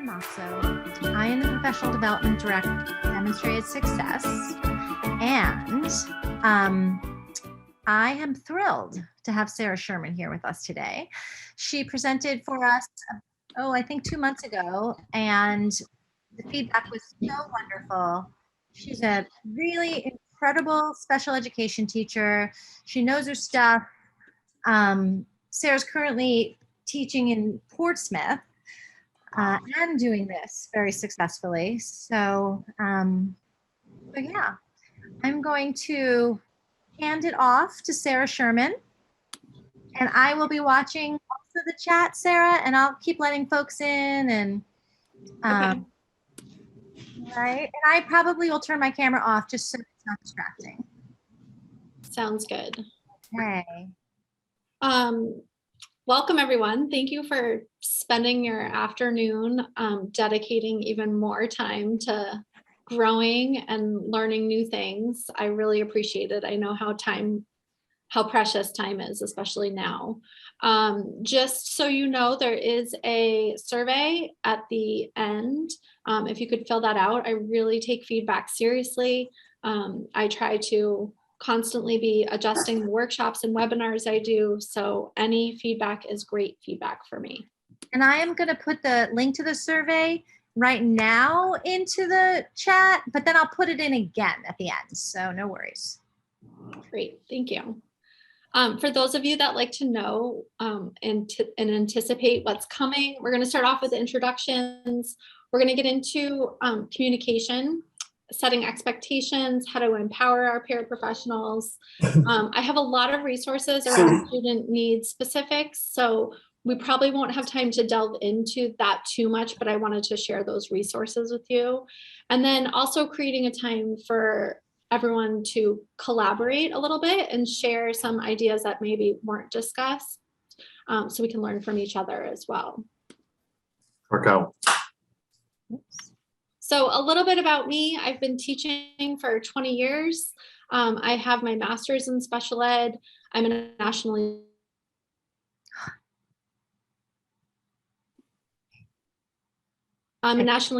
Motso. I am the Professional Development Director for Demonstrated Success, and I am thrilled to have Sarah Sherman here with us today. She presented for us, I think 2 months ago, and the feedback was so wonderful. She's a really incredible special education teacher. She knows her stuff. Sarah's currently teaching in Portsmouth and doing this very successfully. So yeah, I'm going to hand it off to Sarah Sherman, and I will be watching also the chat, Sarah, and I'll keep letting folks in, and Okay. right, and I probably will turn my camera off just so it's not distracting. Sounds good. Okay. Welcome everyone. Thank you for spending your afternoon dedicating even more time to growing and learning new things. I really appreciate it. I know how precious time is, especially now. Just so you know, there is a survey at the end. If you could fill that out, I really take feedback seriously. I try to constantly be adjusting the workshops and webinars I do. So any feedback is great feedback for me. And I am going to put the link to the survey right now into the chat, but then I'll put it in again at the end. So no worries. Great, thank you. For those of you that like to know and anticipate what's coming, we're going to start off with introductions. We're going to get into communication, setting expectations, how to empower our paraprofessionals. I have a lot of resources around student needs specifics, so we probably won't have time to delve into that too much, but I wanted to share those resources with you. And then also creating a time for everyone to collaborate a little bit and share some ideas that maybe weren't discussed, so we can learn from each other as well. Workout. So a little bit about me. I've been teaching for 20 years. I have my master's in special ed. I'm a nationally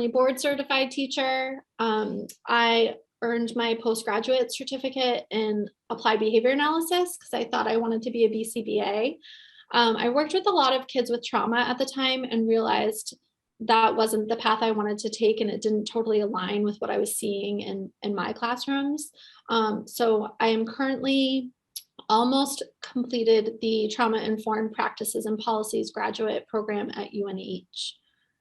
board certified teacher. I earned my postgraduate certificate in applied behavior analysis because I thought I wanted to be a BCBA. I worked with a lot of kids with trauma at the time and realized that wasn't the path I wanted to take, and it didn't totally align with what I was seeing in my classrooms. So I am currently almost completed the Trauma-Informed Practices and Policies graduate program at UNH.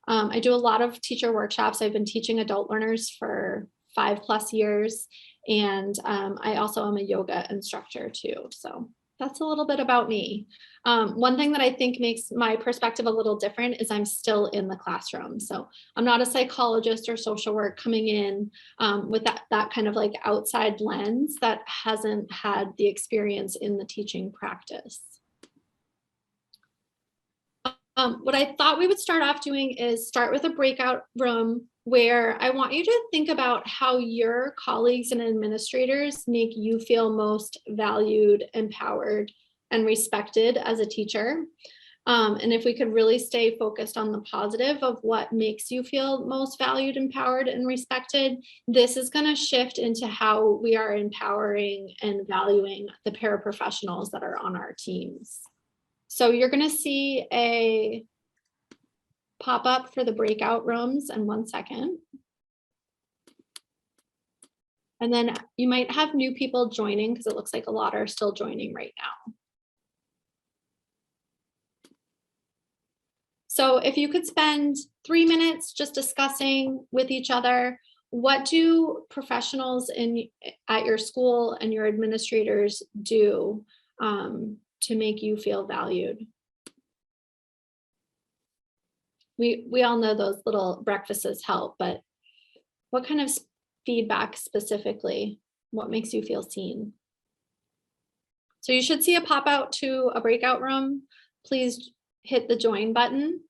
I do a lot of teacher workshops. I've been teaching adult learners for 5+ years, and I also am a yoga instructor too. So that's a little bit about me. One thing that I think makes my perspective a little different is I'm still in the classroom. So I'm not a psychologist or social work coming in with that kind of like outside lens that hasn't had the experience in the teaching practice. What I thought we would start off doing is start with a breakout room where I want you to think about how your colleagues and administrators make you feel most valued, empowered, and respected as a teacher. And if we could really stay focused on the positive of what makes you feel most valued, empowered, and respected, this is going to shift into how we are empowering and valuing the paraprofessionals that are on our teams. So you're going to see a pop-up for the breakout rooms in 1 second. And then you might have new people joining because it looks like a lot are still joining right now. So if you could spend 3 minutes just discussing with each other, what do professionals at your school and your administrators do to make you feel valued? We all know those little breakfasts help, but what kind of feedback specifically? What makes you feel seen? So you should see a pop out to a breakout room. Please hit the join button,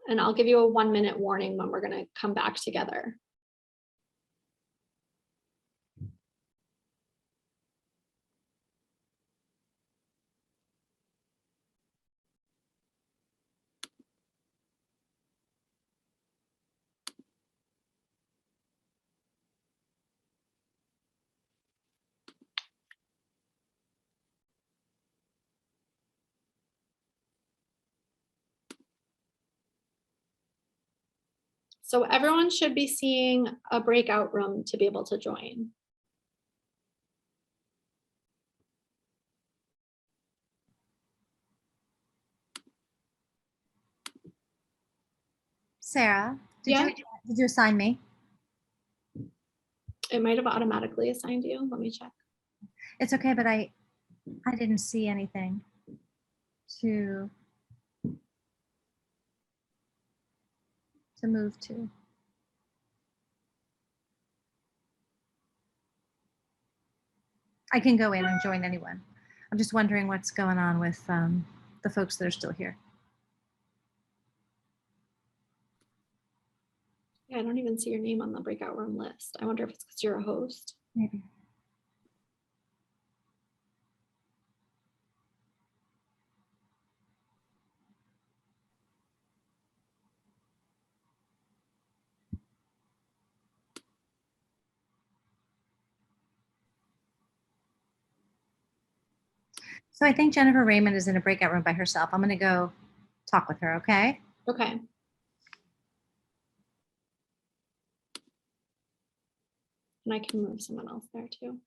and I'll give you a 1-minute warning when we're going to come back together. So everyone should be seeing a breakout room to be able to join. Sarah, Yeah. did you assign me? It might have automatically assigned you. Let me check. It's okay, but I didn't see anything to move to. I can go in and join anyone. I'm just wondering what's going on with the folks that are still here. Yeah, I don't even see your name on the breakout room list. I wonder if it's because you're a host. Maybe. So I think Jennifer Raymond is in a breakout room by herself. I'm going to go talk with her, okay? Okay. And I can move someone else there too.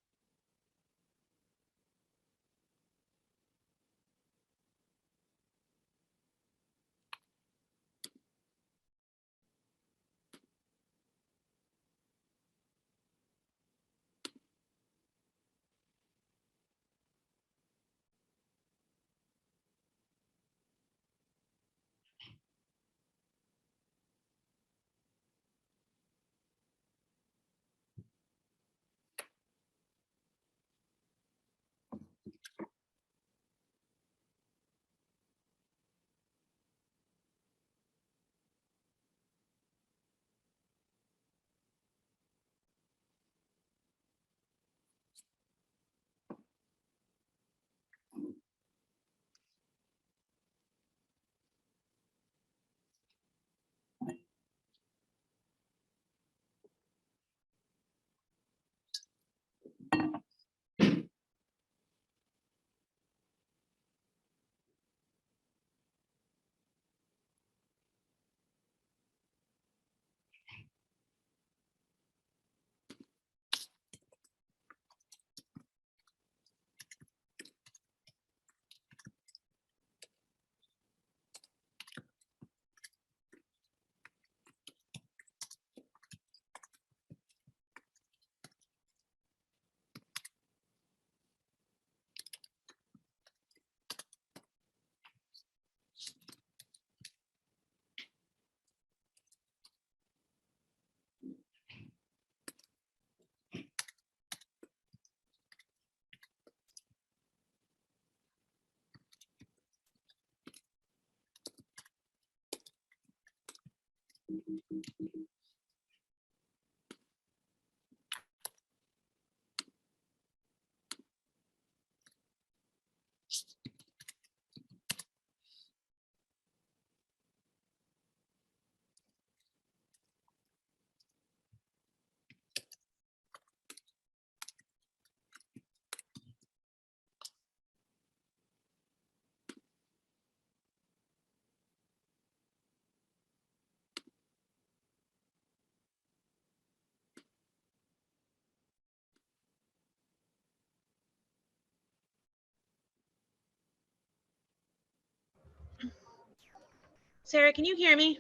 Sarah, can you hear me?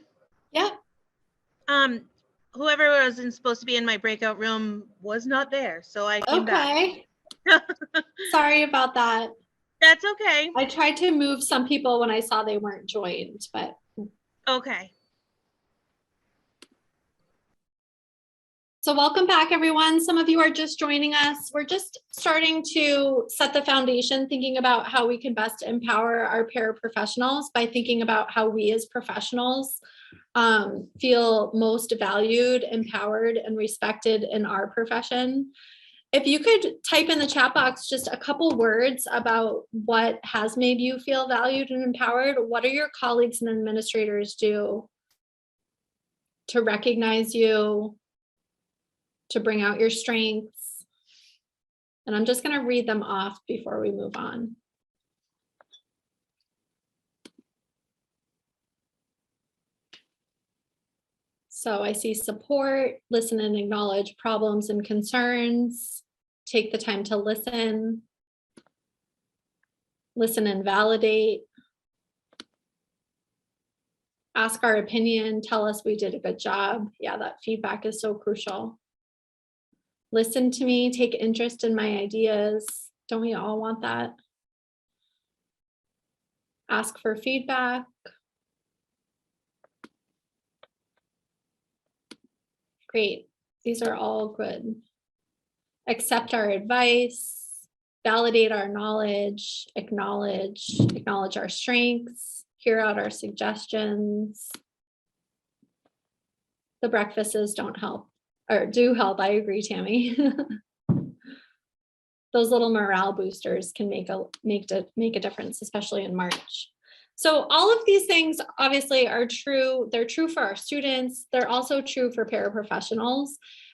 Yeah. Whoever wasn't supposed to be in my breakout room was not there, so I came Okay. back. Sorry about that. That's okay. I tried to move some people when I saw they weren't joined, but. Okay. So welcome back, everyone. Some of you are just joining us. We're just starting to set the foundation, thinking about how we can best empower our paraprofessionals by thinking about how we as professionals feel most valued, empowered, and respected in our profession. If you could type in the chat box just a couple words about what has made you feel valued and empowered. What do your colleagues and administrators do to recognize you, to bring out your strengths? And I'm just going to read them off before we move on. So I see support, listen and acknowledge problems and concerns, take the time to listen and validate, ask our opinion, tell us we did a good job. Yeah, that feedback is so crucial. Listen to me, take interest in my ideas. Don't we all want that? Ask for feedback. Great, these are all good. Accept our advice, validate our knowledge, acknowledge our strengths, hear out our suggestions. The breakfasts don't help, or do help, I agree, Tammy. Those little morale boosters can make a difference, especially in March. So all of these things obviously are true. They're true for our students. They're also true for paraprofessionals.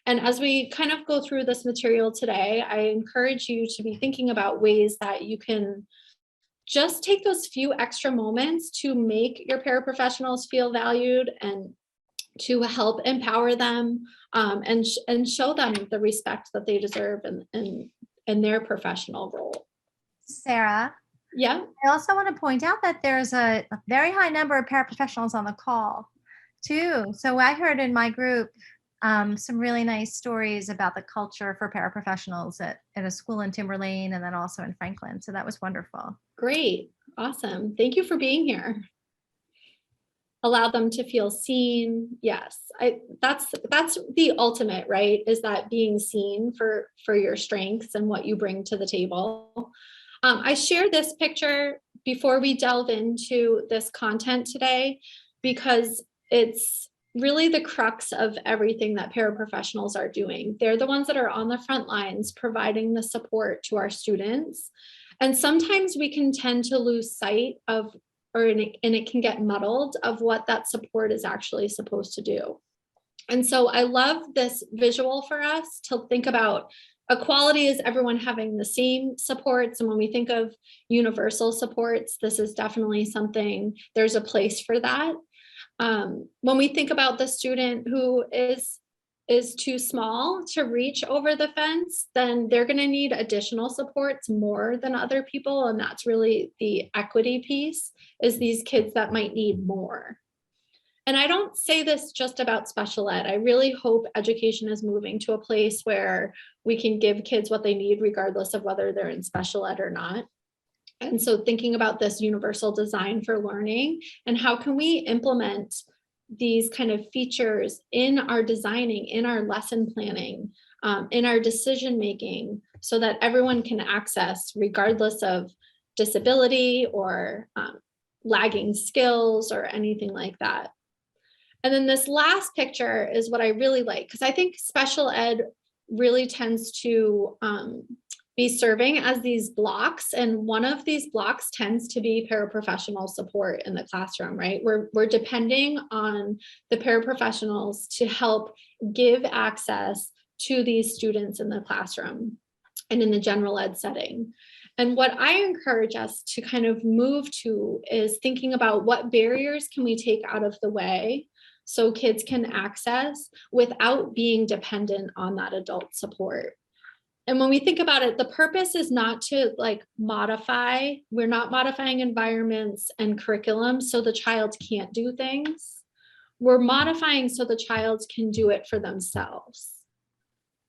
And as we kind of go through this material today, I encourage you to be thinking about ways that you can just take those few extra moments to make your paraprofessionals feel valued and to help empower them and show them the respect that they deserve in their professional role. Sarah, Yeah. I also want to point out that there's a very high number of paraprofessionals on the call too. So I heard in my group some really nice stories about the culture for paraprofessionals at a school in Timberlane and then also in Franklin. So that was wonderful. Great. Awesome. Thank you for being here. Allow them to feel seen. Yes, that's the ultimate, right? Is that being seen for your strengths and what you bring to the table. I shared this picture before we delve into this content today, because it's really the crux of everything that paraprofessionals are doing. They're the ones that are on the front lines providing the support to our students. And sometimes we can tend to lose sight of, and it can get muddled of what that support is actually supposed to do. And so I love this visual for us to think about. Equality is everyone having the same supports. And when we think of universal supports, this is definitely something, there's a place for that. When we think about the student who is too small to reach over the fence, then they're going to need additional supports more than other people. And that's really the equity piece, is these kids that might need more. And I don't say this just about special ed. I really hope education is moving to a place where we can give kids what they need, regardless of whether they're in special ed or not. And so thinking about this universal design for learning and how can we implement these kind of features in our designing, in our lesson planning, in our decision making, so that everyone can access, regardless of disability or lagging skills or anything like that. And then this last picture is what I really like, because I think special ed really tends to be serving as these blocks. And one of these blocks tends to be paraprofessional support in the classroom, right? We're depending on the paraprofessionals to help give access to these students in the classroom and in the general ed setting. And what I encourage us to kind of move to is thinking about what barriers can we take out of the way so kids can access without being dependent on that adult support. And when we think about it, the purpose is not to modify. We're not modifying environments and curriculum so the child can't do things. We're modifying so the child can do it for themselves.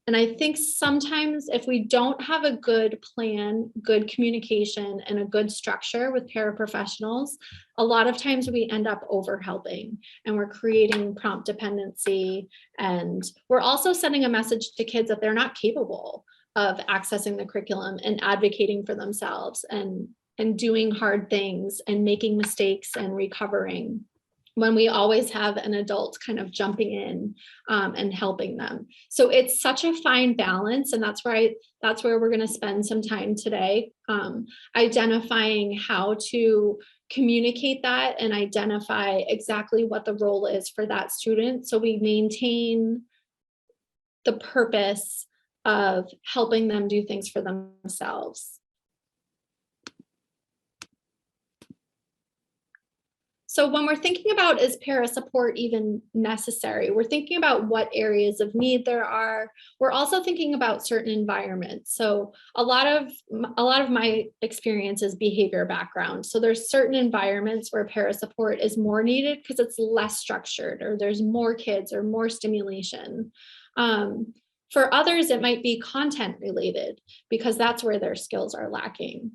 And I think sometimes if we don't have a good plan, good communication, and a good structure with paraprofessionals, a lot of times we end up overhelping and we're creating prompt dependency. And we're also sending a message to kids that they're not capable of accessing the curriculum and advocating for themselves and doing hard things and making mistakes and recovering, when we always have an adult kind of jumping in and helping them. So it's such a fine balance. And that's where we're going to spend some time today, identifying how to communicate that and identify exactly what the role is for that student, so we maintain the purpose of helping them do things for themselves. So when we're thinking about, is para support even necessary? We're thinking about what areas of need there are. We're also thinking about certain environments. So a lot of my experience is behavior background. So there's certain environments where para support is more needed because it's less structured, or there's more kids or more stimulation. For others, it might be content related because that's where their skills are lacking.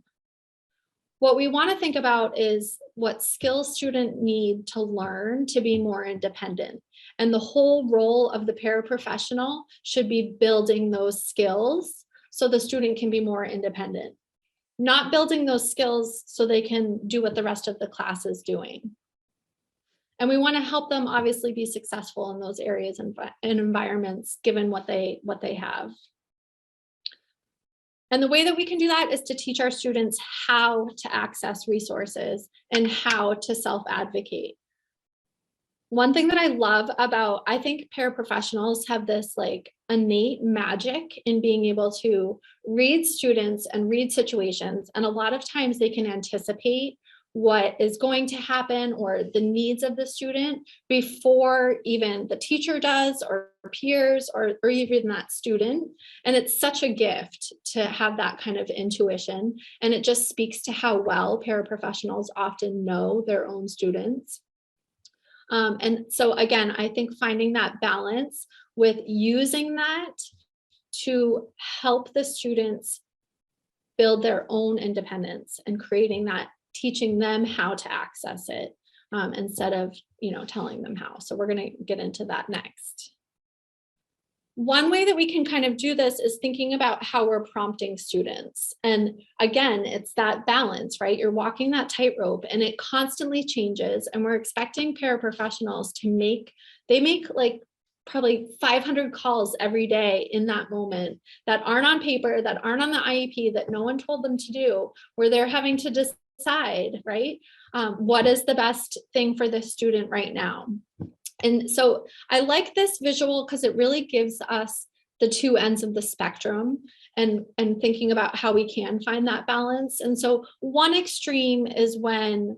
What we want to think about is what skills students need to learn to be more independent. And the whole role of the paraprofessional should be building those skills so the student can be more independent, not building those skills so they can do what the rest of the class is doing. And we want to help them obviously be successful in those areas and environments given what they have. And the way that we can do that is to teach our students how to access resources and how to self-advocate. One thing that I love about, I think paraprofessionals have this like innate magic in being able to read students and read situations. And a lot of times they can anticipate what is going to happen or the needs of the student before even the teacher does, or peers, or even that student. And it's such a gift to have that kind of intuition. And it just speaks to how well paraprofessionals often know their own students. And so again, I think finding that balance with using that to help the students build their own independence and creating that, teaching them how to access it instead of, telling them how. So we're going to get into that next. One way that we can kind of do this is thinking about how we're prompting students. And again, it's that balance, right? You're walking that tightrope and it constantly changes. And we're expecting paraprofessionals to make like probably 500 calls every day in that moment that aren't on paper, that aren't on the IEP, that no one told them to do, where they're having to decide, right? What is the best thing for this student right now? And so I like this visual because it really gives us the two ends of the spectrum and thinking about how we can find that balance. And so one extreme is when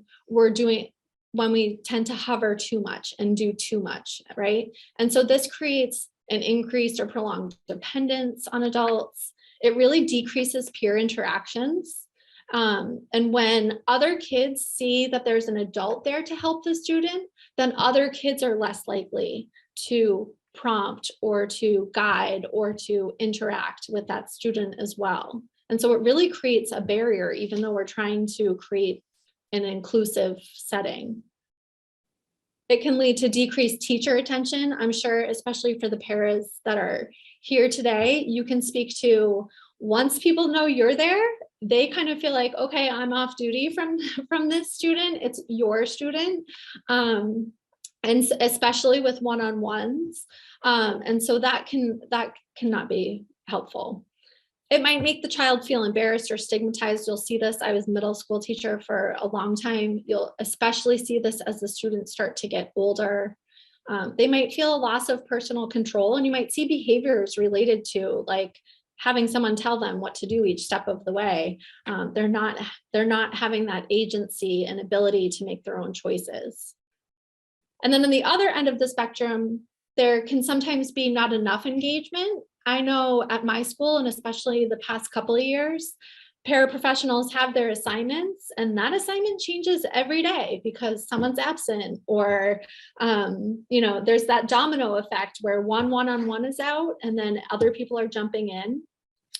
we tend to hover too much and do too much, right? And so this creates an increased or prolonged dependence on adults. It really decreases peer interactions. And when other kids see that there's an adult there to help the student, then other kids are less likely to prompt or to guide or to interact with that student as well. And so it really creates a barrier, even though we're trying to create an inclusive setting. It can lead to decreased teacher attention. I'm sure, especially for the paras that are here today, you can speak to, once people know you're there, they kind of feel like, okay, I'm off duty from this student. It's your student. And especially with one-on-ones. And so that cannot be helpful. It might make the child feel embarrassed or stigmatized. You'll see this. I was a middle school teacher for a long time. You'll especially see this as the students start to get older. They might feel a loss of personal control, and you might see behaviors related to like having someone tell them what to do each step of the way. They're not having that agency and ability to make their own choices. And then on the other end of the spectrum, there can sometimes be not enough engagement. I know at my school, and especially the past couple of years, paraprofessionals have their assignments, and that assignment changes every day because someone's absent, or there's that domino effect where one-on-one is out and then other people are jumping in.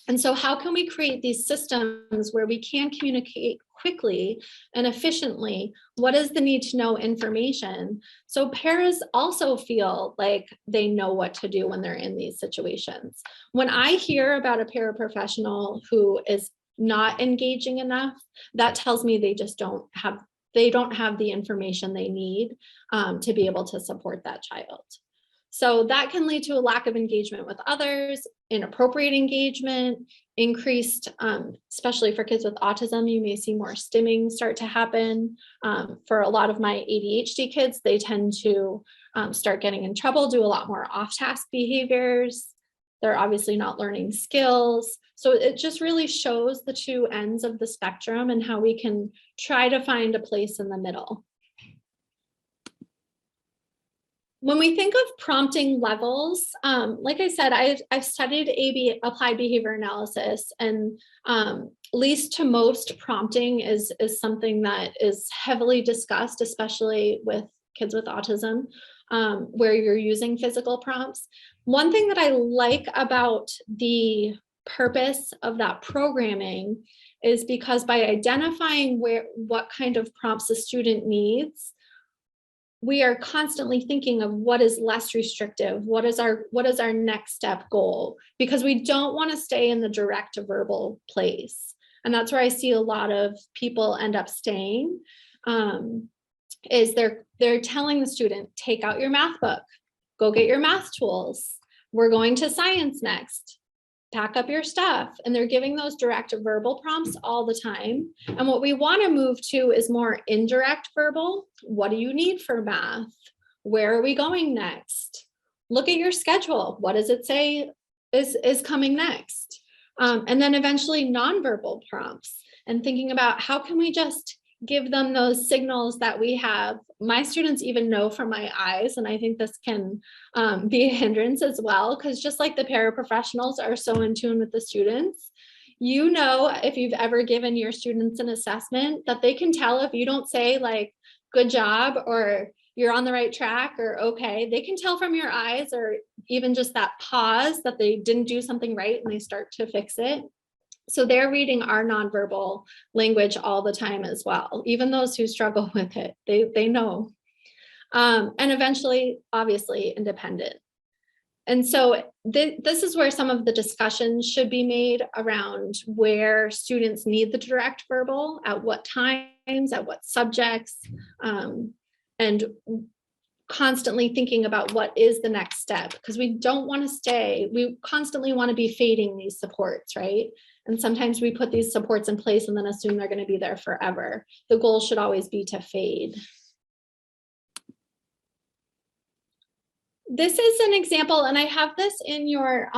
And so how can we create these systems where we can communicate quickly and efficiently what is the need to know information, so paras also feel like they know what to do when they're in these situations? When I hear about a paraprofessional who is not engaging enough, that tells me they just don't have the information they need to be able to support that child. So that can lead to a lack of engagement with others, inappropriate engagement, increased, especially for kids with autism, you may see more stimming start to happen. For a lot of my ADHD kids, they tend to start getting in trouble, do a lot more off-task behaviors. They're obviously not learning skills. So it just really shows the two ends of the spectrum and how we can try to find a place in the middle. When we think of prompting levels, like I said, I've studied applied behavior analysis, and least to most prompting is something that is heavily discussed, especially with kids with autism, where you're using physical prompts. One thing that I like about the purpose of that programming is because by identifying what kind of prompts the student needs, we are constantly thinking of what is less restrictive, what is our next step goal, because we don't want to stay in the direct verbal place. And that's where I see a lot of people end up staying, is they're telling the student, take out your math book, go get your math tools, we're going to science next, pack up your stuff. And they're giving those direct verbal prompts all the time. And what we want to move to is more indirect verbal. What do you need for math? Where are we going next? Look at your schedule. What does it say is coming next? And then eventually nonverbal prompts, and thinking about how can we just give them those signals that we have. My students even know from my eyes, and I think this can be a hindrance as well, because just like the paraprofessionals are so in tune with the students, you know, if you've ever given your students an assessment, that they can tell if you don't say like, good job, or you're on the right track, or okay, they can tell from your eyes, or even just that pause that they didn't do something right and they start to fix it. So they're reading our nonverbal language all the time as well. Even those who struggle with it, they know. And eventually, obviously, independent. And so this is where some of the discussions should be made around where students need the direct verbal, at what times, at what subjects, and constantly thinking about what is the next step, because we don't want to stay, we constantly want to be fading these supports, right? And sometimes we put these supports in place and then assume they're going to be there forever. The goal should always be to fade. This is an example, and I have this in your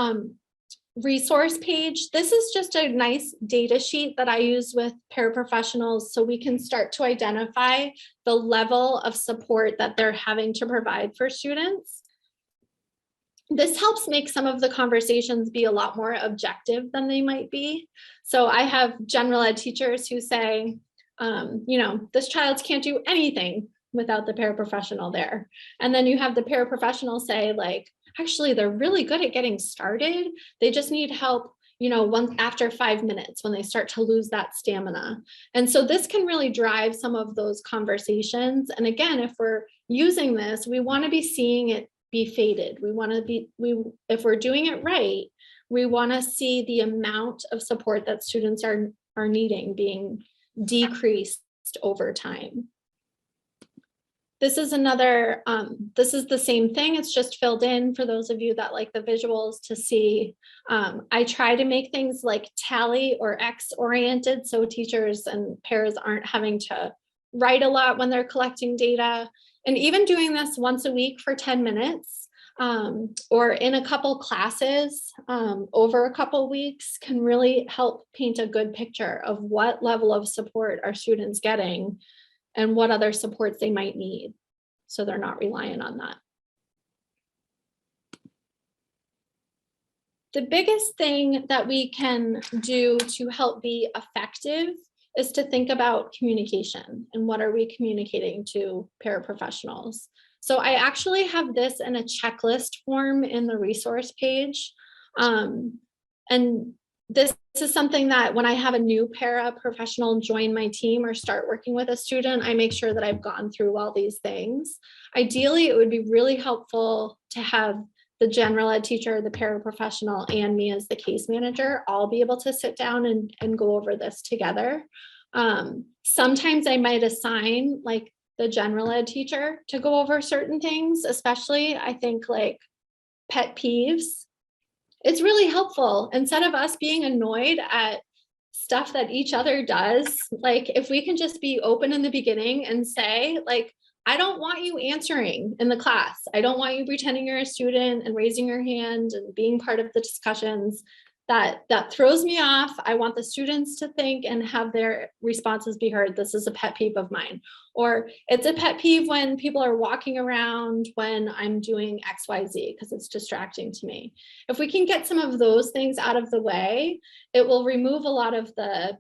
resource page. This is just a nice data sheet that I use with paraprofessionals so we can start to identify the level of support that they're having to provide for students. This helps make some of the conversations be a lot more objective than they might be. So I have general ed teachers who say, you know, this child can't do anything without the paraprofessional there. And then you have the paraprofessional say like, actually, they're really good at getting started. They just need help, you know, after 5 minutes when they start to lose that stamina. And so this can really drive some of those conversations. And again, if we're using this, we want to be seeing it be faded. We want to be, if we're doing it right, we want to see the amount of support that students are needing being decreased over time. This is another, this is the same thing. It's just filled in for those of you that like the visuals to see. I try to make things like tally or X oriented, so teachers and pairs aren't having to write a lot when they're collecting data. And even doing this once a week for 10 minutes or in a couple classes over a couple weeks can really help paint a good picture of what level of support are students getting and what other supports they might need, so they're not relying on that. The biggest thing that we can do to help be effective is to think about communication and what are we communicating to paraprofessionals. So I actually have this in a checklist form in the resource page. And this is something that when I have a new paraprofessional join my team or start working with a student, I make sure that I've gone through all these things. Ideally, it would be really helpful to have the general ed teacher, the paraprofessional, and me as the case manager all be able to sit down and go over this together. Sometimes I might assign like the general ed teacher to go over certain things, especially I think like pet peeves. It's really helpful instead of us being annoyed at stuff that each other does. Like if we can just be open in the beginning and say like, I don't want you answering in the class. I don't want you pretending you're a student and raising your hand and being part of the discussions. that throws me off. I want the students to think and have their responses be heard. This is a pet peeve of mine. Or it's a pet peeve when people are walking around when I'm doing XYZ because it's distracting to me. If we can get some of those things out of the way, it will remove a lot of the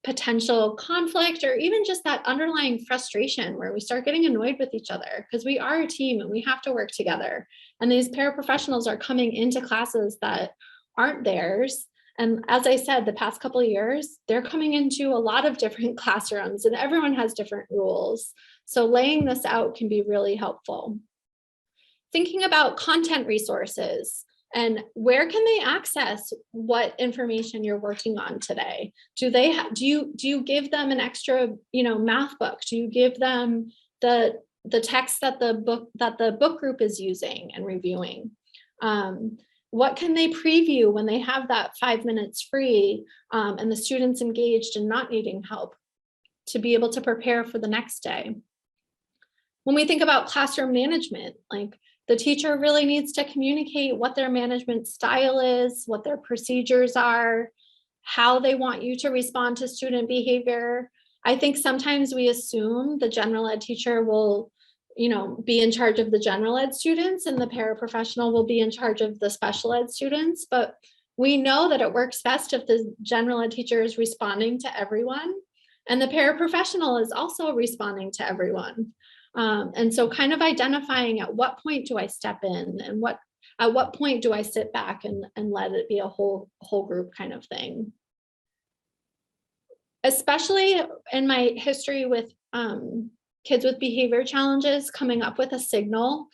potential conflict or even just that underlying frustration where we start getting annoyed with each other because we are a team and we have to work together. And these paraprofessionals are coming into classes that aren't theirs. And as I said, the past couple of years, they're coming into a lot of different classrooms and everyone has different rules. So laying this out can be really helpful. Thinking about content resources and where can they access what information you're working on today? Do you give them an extra, math book? Do you give them the text that the book group is using and reviewing? What can they preview when they have that 5 minutes free and the students engaged and not needing help to be able to prepare for the next day? When we think about classroom management, like the teacher really needs to communicate what their management style is, what their procedures are, how they want you to respond to student behavior. I think sometimes we assume the general ed teacher will be in charge of the general ed students and the paraprofessional will be in charge of the special ed students. But we know that it works best if the general ed teacher is responding to everyone and the paraprofessional is also responding to everyone. And so kind of identifying at what point do I step in and at what point do I sit back and let it be a whole group kind of thing. Especially in my history with kids with behavior challenges, coming up with a signal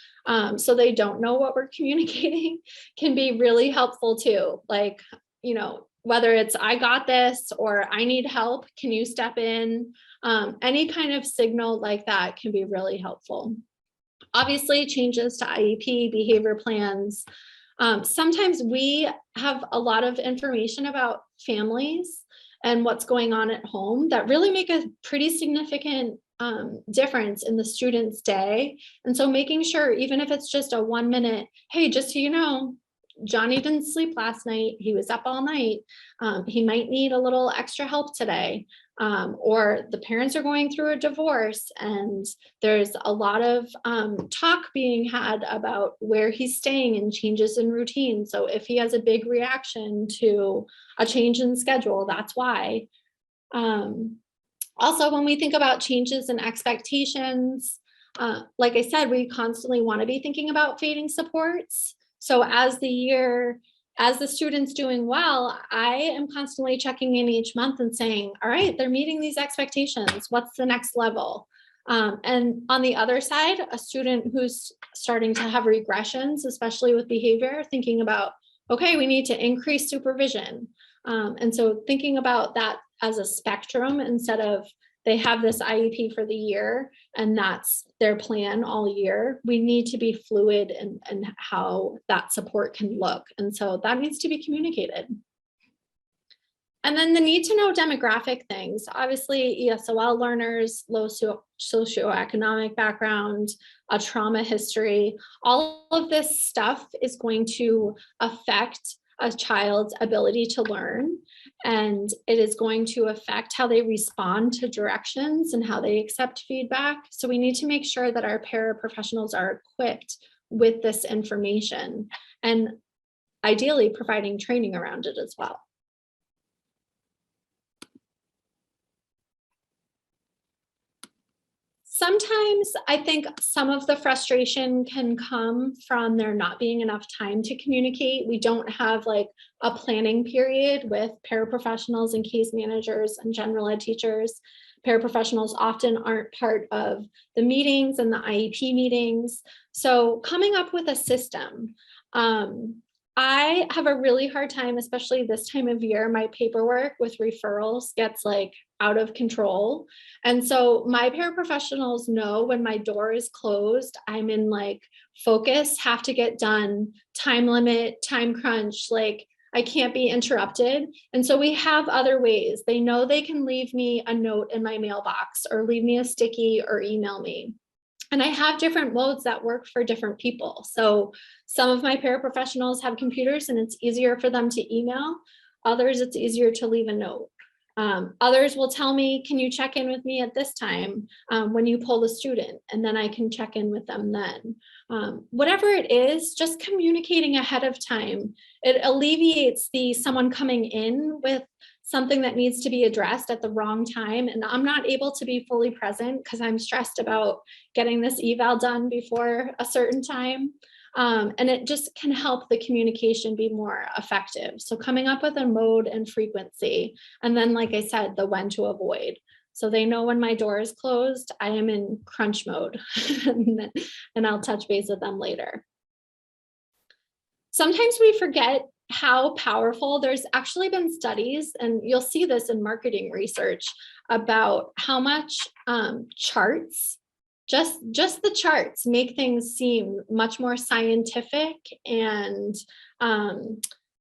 so they don't know what we're communicating can be really helpful too. Like, whether it's I got this or I need help, can you step in? Any kind of signal like that can be really helpful. Obviously, changes to IEP, behavior plans. Sometimes we have a lot of information about families and what's going on at home that really make a pretty significant difference in the student's day. And so making sure, even if it's just a 1 minute, hey, just so you know, Johnny didn't sleep last night. He was up all night. He might need a little extra help today. Or the parents are going through a divorce and there's a lot of talk being had about where he's staying and changes in routine. So if he has a big reaction to a change in schedule, that's why. Also, when we think about changes in expectations, like I said, we constantly want to be thinking about fading supports. So as the student's doing well, I am constantly checking in each month and saying, all right, they're meeting these expectations. What's the next level? And on the other side, a student who's starting to have regressions, especially with behavior, thinking about, okay, we need to increase supervision. And so thinking about that as a spectrum instead of they have this IEP for the year and that's their plan all year. We need to be fluid in how that support can look. And so that needs to be communicated. And then the need to know demographic things. Obviously, ESOL learners, low socioeconomic background, a trauma history, all of this stuff is going to affect a child's ability to learn. And it is going to affect how they respond to directions and how they accept feedback. So we need to make sure that our paraprofessionals are equipped with this information and ideally providing training around it as well. Sometimes I think some of the frustration can come from there not being enough time to communicate. We don't have like a planning period with paraprofessionals and case managers and general ed teachers. Paraprofessionals often aren't part of the meetings and the IEP meetings. So coming up with a system. I have a really hard time, especially this time of year. My paperwork with referrals gets like out of control. And so my paraprofessionals know when my door is closed, I'm in like focus, have to get done, time limit, time crunch, like I can't be interrupted. And so we have other ways. They know they can leave me a note in my mailbox or leave me a sticky or email me. And I have different modes that work for different people. So some of my paraprofessionals have computers and it's easier for them to email. Others, it's easier to leave a note. Others will tell me, can you check in with me at this time when you pull the student? And then I can check in with them then. Whatever it is, just communicating ahead of time. It alleviates the someone coming in with something that needs to be addressed at the wrong time. And I'm not able to be fully present because I'm stressed about getting this eval done before a certain time. And it just can help the communication be more effective. So coming up with a mode and frequency, and then, like I said, the when to avoid. So they know when my door is closed, I am in crunch mode, and I'll touch base with them later. Sometimes we forget how powerful. There's actually been studies, and you'll see this in marketing research, about how much charts, just the charts, make things seem much more scientific and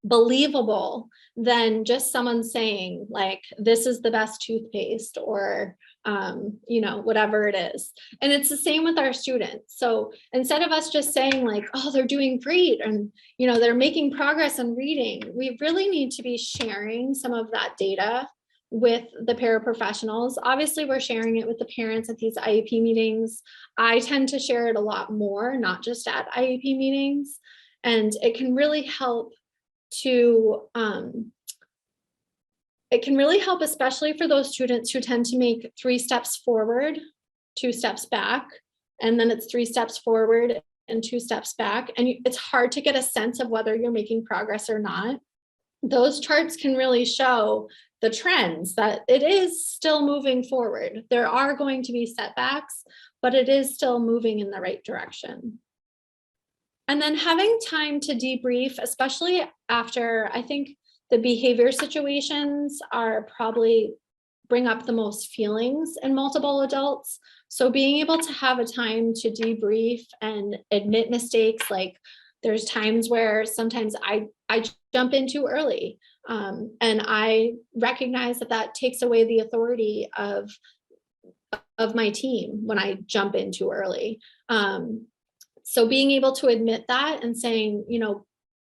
believable than just someone saying like, this is the best toothpaste, or whatever it is. And it's the same with our students. So instead of us just saying like, oh, they're doing great, and they're making progress in reading, we really need to be sharing some of that data with the paraprofessionals. Obviously, we're sharing it with the parents at these IEP meetings. I tend to share it a lot more, not just at IEP meetings. And it can really help especially for those students who tend to make 3 steps forward, 2 steps back, and then it's 3 steps forward and 2 steps back. And it's hard to get a sense of whether you're making progress or not. Those charts can really show the trends, that it is still moving forward. There are going to be setbacks, but it is still moving in the right direction. And then having time to debrief, especially after, I think the behavior situations are probably bring up the most feelings in multiple adults. So being able to have a time to debrief and admit mistakes, like there's times where sometimes I jump in too early, and I recognize that takes away the authority of my team when I jump in too early. So being able to admit that and saying,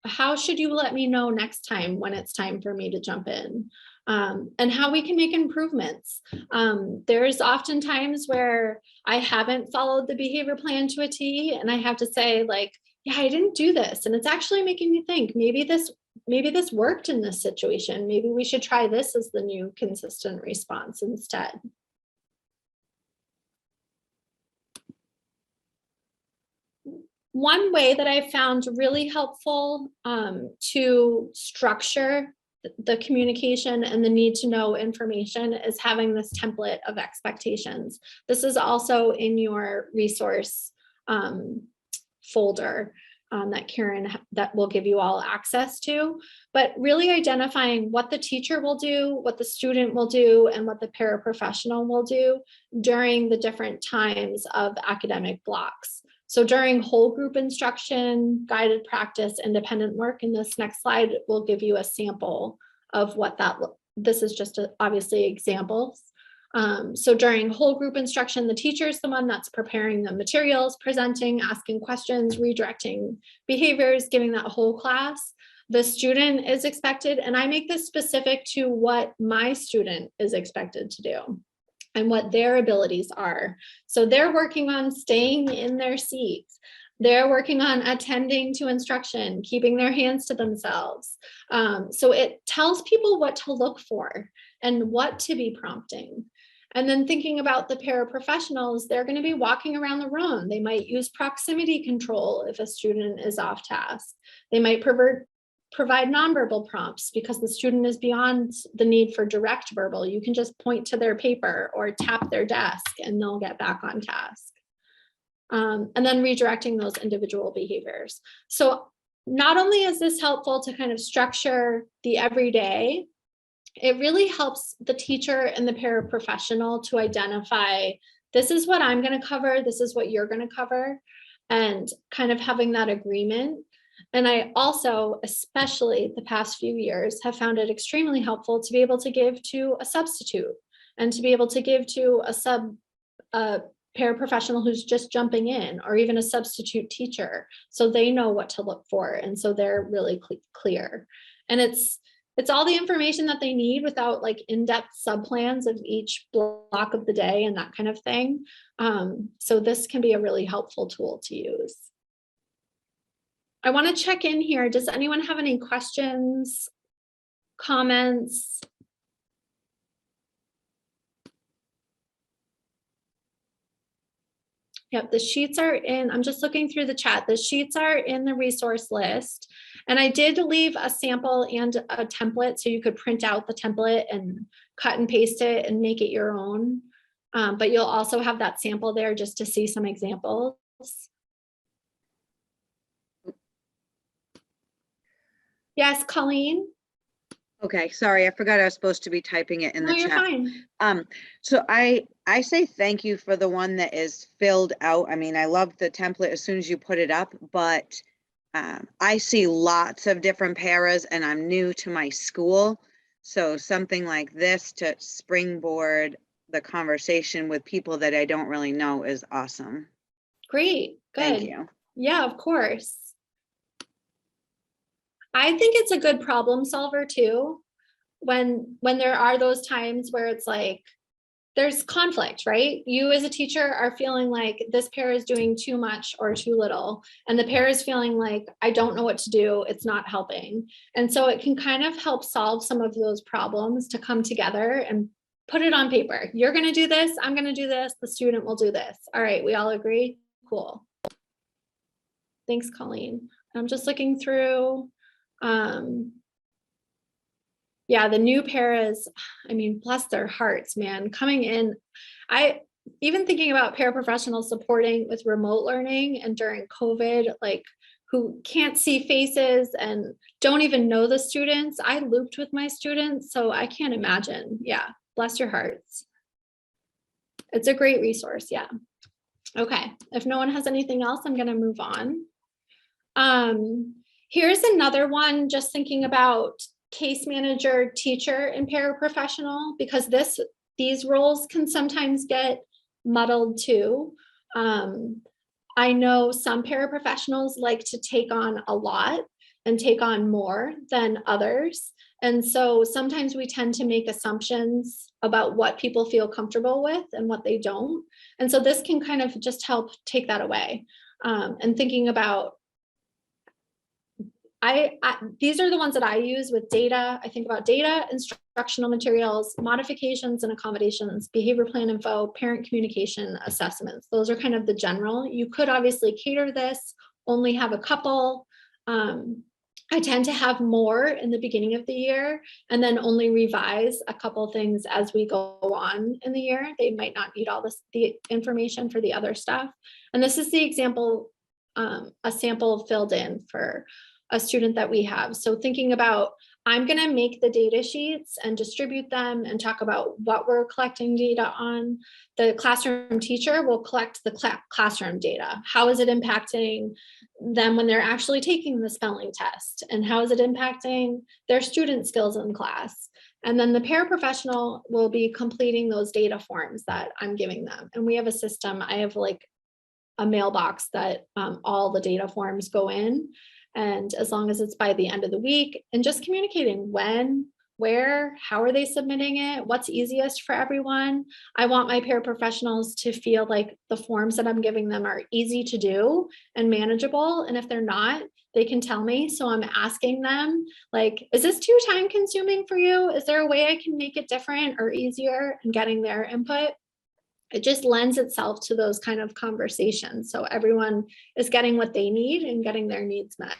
how should you let me know next time when it's time for me to jump in, and how we can make improvements. There's often times where I haven't followed the behavior plan to a T, and I have to say like, yeah, I didn't do this. And it's actually making me think maybe this worked in this situation. Maybe we should try this as the new consistent response instead. One way that I found really helpful to structure the communication and the need to know information is having this template of expectations. This is also in your resource folder that will give you all access to, but really identifying what the teacher will do, what the student will do, and what the paraprofessional will do during the different times of academic blocks. So during whole group instruction, guided practice, independent work, and this next slide will give you a sample of what this is just obviously examples. So during whole group instruction, the teacher is the one that's preparing the materials, presenting, asking questions, redirecting behaviors, giving that whole class. The student is expected, and I make this specific to what my student is expected to do and what their abilities are. So they're working on staying in their seats. They're working on attending to instruction, keeping their hands to themselves. So it tells people what to look for and what to be prompting. And then thinking about the paraprofessionals, they're going to be walking around the room. They might use proximity control if a student is off task. They might provide nonverbal prompts because the student is beyond the need for direct verbal. You can just point to their paper or tap their desk and they'll get back on task. And then redirecting those individual behaviors. So not only is this helpful to kind of structure the everyday, it really helps the teacher and the paraprofessional to identify, this is what I'm going to cover, this is what you're going to cover, and kind of having that agreement. And I also, especially the past few years, have found it extremely helpful to be able to give to a substitute and to be able to give to a paraprofessional who's just jumping in, or even a substitute teacher, so they know what to look for. And so they're really clear. And it's It's all the information that they need without like in-depth subplans of each block of the day and that kind of thing. So this can be a really helpful tool to use. I want to check in here. Does anyone have any questions, comments? Yep, the sheets are in, I'm just looking through the chat. The sheets are in the resource list. And I did leave a sample and a template so you could print out the template and cut and paste it and make it your own. But you'll also have that sample there just to see some examples. Yes, Colleen? Okay, sorry, I forgot I was supposed to be typing it in No, the you're chat. fine. So I say thank you for the one that is filled out. I mean, I love the template as soon as you put it up, but I see lots of different paras and I'm new to my school. So something like this to springboard the conversation with people that I don't really know is awesome. Great, good. Thank you. Yeah, of course. I think it's a good problem solver too. When there are those times where it's like, there's conflict, right? You as a teacher are feeling like this pair is doing too much or too little. And the pair is feeling like, I don't know what to do. It's not helping. And so it can kind of help solve some of those problems to come together and put it on paper. You're going to do this. I'm going to do this. The student will do this. All right. We all agree. Cool. Thanks, Colleen. I'm just looking through. Yeah, the new paras, I mean, bless their hearts, man, coming in. Even thinking about paraprofessionals supporting with remote learning and during COVID, like who can't see faces and don't even know the students. I looped with my students, so I can't imagine. Yeah, bless your hearts. It's a great resource, yeah. Okay, if no one has anything else, I'm gonna move on. Here's another one, just thinking about case manager, teacher, and paraprofessional, because these roles can sometimes get muddled too. I know some paraprofessionals like to take on a lot and take on more than others. And so sometimes we tend to make assumptions about what people feel comfortable with and what they don't. And so this can kind of just help take that away. And thinking about, these are the ones that I use with data. I think about data, instructional materials, modifications and accommodations, behavior plan info, parent communication, assessments. Those are kind of the general. You could obviously cater this, only have a couple. I tend to have more in the beginning of the year and then only revise a couple things as we go on in the year. They might not need all the information for the other stuff. And this is the example, a sample filled in for a student that we have. So thinking about, I'm going to make the data sheets and distribute them and talk about what we're collecting data on. The classroom teacher will collect the classroom data. How is it impacting them when they're actually taking the spelling test? And how is it impacting their student skills in class? And then the paraprofessional will be completing those data forms that I'm giving them. And we have a system, I have like a mailbox that all the data forms go in. And as long as it's by the end of the week, and just communicating when, where, how are they submitting it, what's easiest for everyone. I want my paraprofessionals to feel like the forms that I'm giving them are easy to do and manageable. And if they're not, they can tell me. So I'm asking them, like, is this too time consuming for you? Is there a way I can make it different or easier, and getting their input? It just lends itself to those kind of conversations. So everyone is getting what they need and getting their needs met.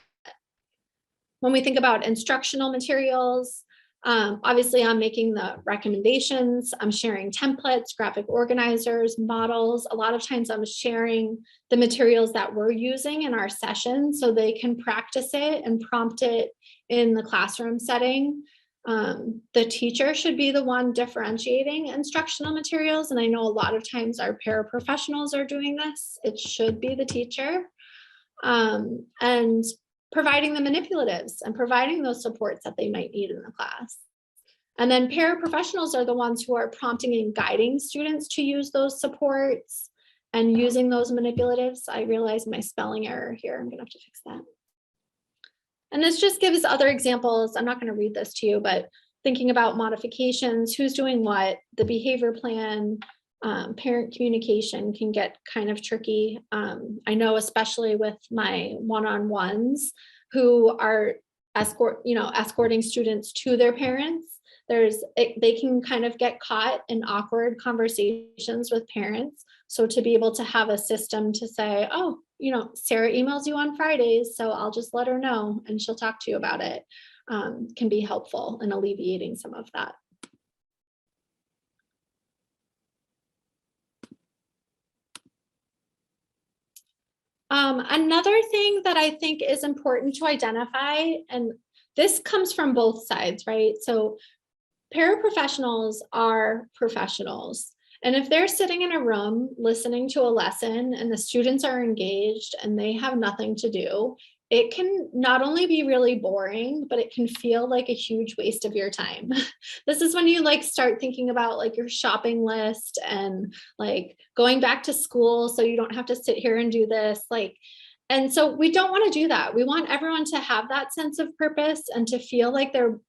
When we think about instructional materials, obviously I'm making the recommendations, I'm sharing templates, graphic organizers, models. A lot of times I'm sharing the materials that we're using in our session so they can practice it and prompt it in the classroom setting. The teacher should be the one differentiating instructional materials. And I know a lot of times our paraprofessionals are doing this. It should be the teacher. And providing the manipulatives and providing those supports that they might need in the class. And then paraprofessionals are the ones who are prompting and guiding students to use those supports and using those manipulatives. I realize my spelling error here. I'm gonna have to fix that. And this just gives other examples. I'm not going to read this to you, but thinking about modifications, who's doing what, the behavior plan, parent communication can get kind of tricky. I know, especially with my one-on-ones who are escorting students to their parents, they can kind of get caught in awkward conversations with parents. So to be able to have a system to say, oh, Sarah emails you on Fridays, so I'll just let her know and she'll talk to you about it, can be helpful in alleviating some of that. Another thing that I think is important to identify, and this comes from both sides, right? So paraprofessionals are professionals. And if they're sitting in a room listening to a lesson and the students are engaged and they have nothing to do, it can not only be really boring, but it can feel like a huge waste of your time. This is when you start thinking about your shopping list and going back to school so you don't have to sit here and do this. And so we don't want to do that. We want everyone to have that sense of purpose and to feel like they're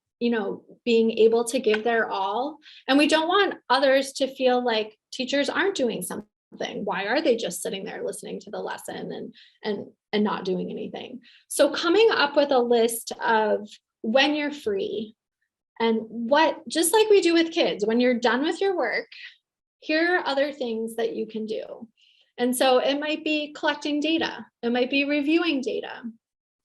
being able to give their all. And we don't want others to feel like teachers aren't doing something. Why are they just sitting there listening to the lesson and not doing anything? So coming up with a list of when you're free and just like we do with kids, when you're done with your work, here are other things that you can do. And so it might be collecting data. It might be reviewing data.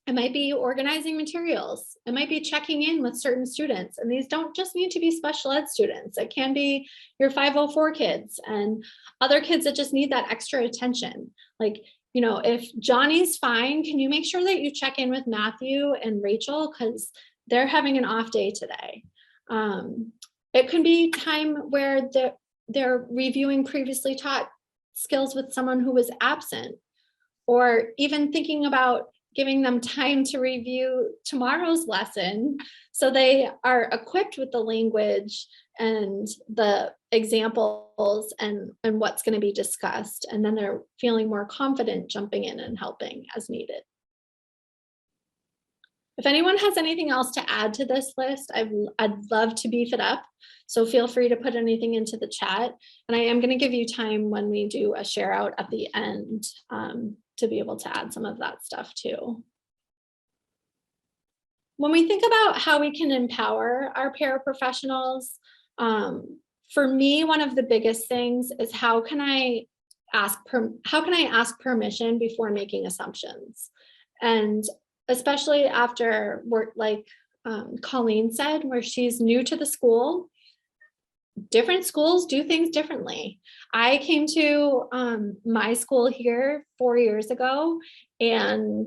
It might be organizing materials. It might be checking in with certain students. And these don't just need to be special ed students. It can be your 504 kids and other kids that just need that extra attention. If Johnny's fine, can you make sure that you check in with Matthew and Rachel because they're having an off day today? It can be time where they're reviewing previously taught skills with someone who was absent, or even thinking about giving them time to review tomorrow's lesson so they are equipped with the language and the examples and what's going to be discussed. And then they're feeling more confident jumping in and helping as needed. If anyone has anything else to add to this list, I'd love to beef it up. So feel free to put anything into the chat. And I am going to give you time when we do a share out at the end to be able to add some of that stuff too. When we think about how we can empower our paraprofessionals, for me, one of the biggest things is how can I ask permission before making assumptions? And especially after work, like Colleen said, where she's new to the school, different schools do things differently. I came to my school here 4 years ago, and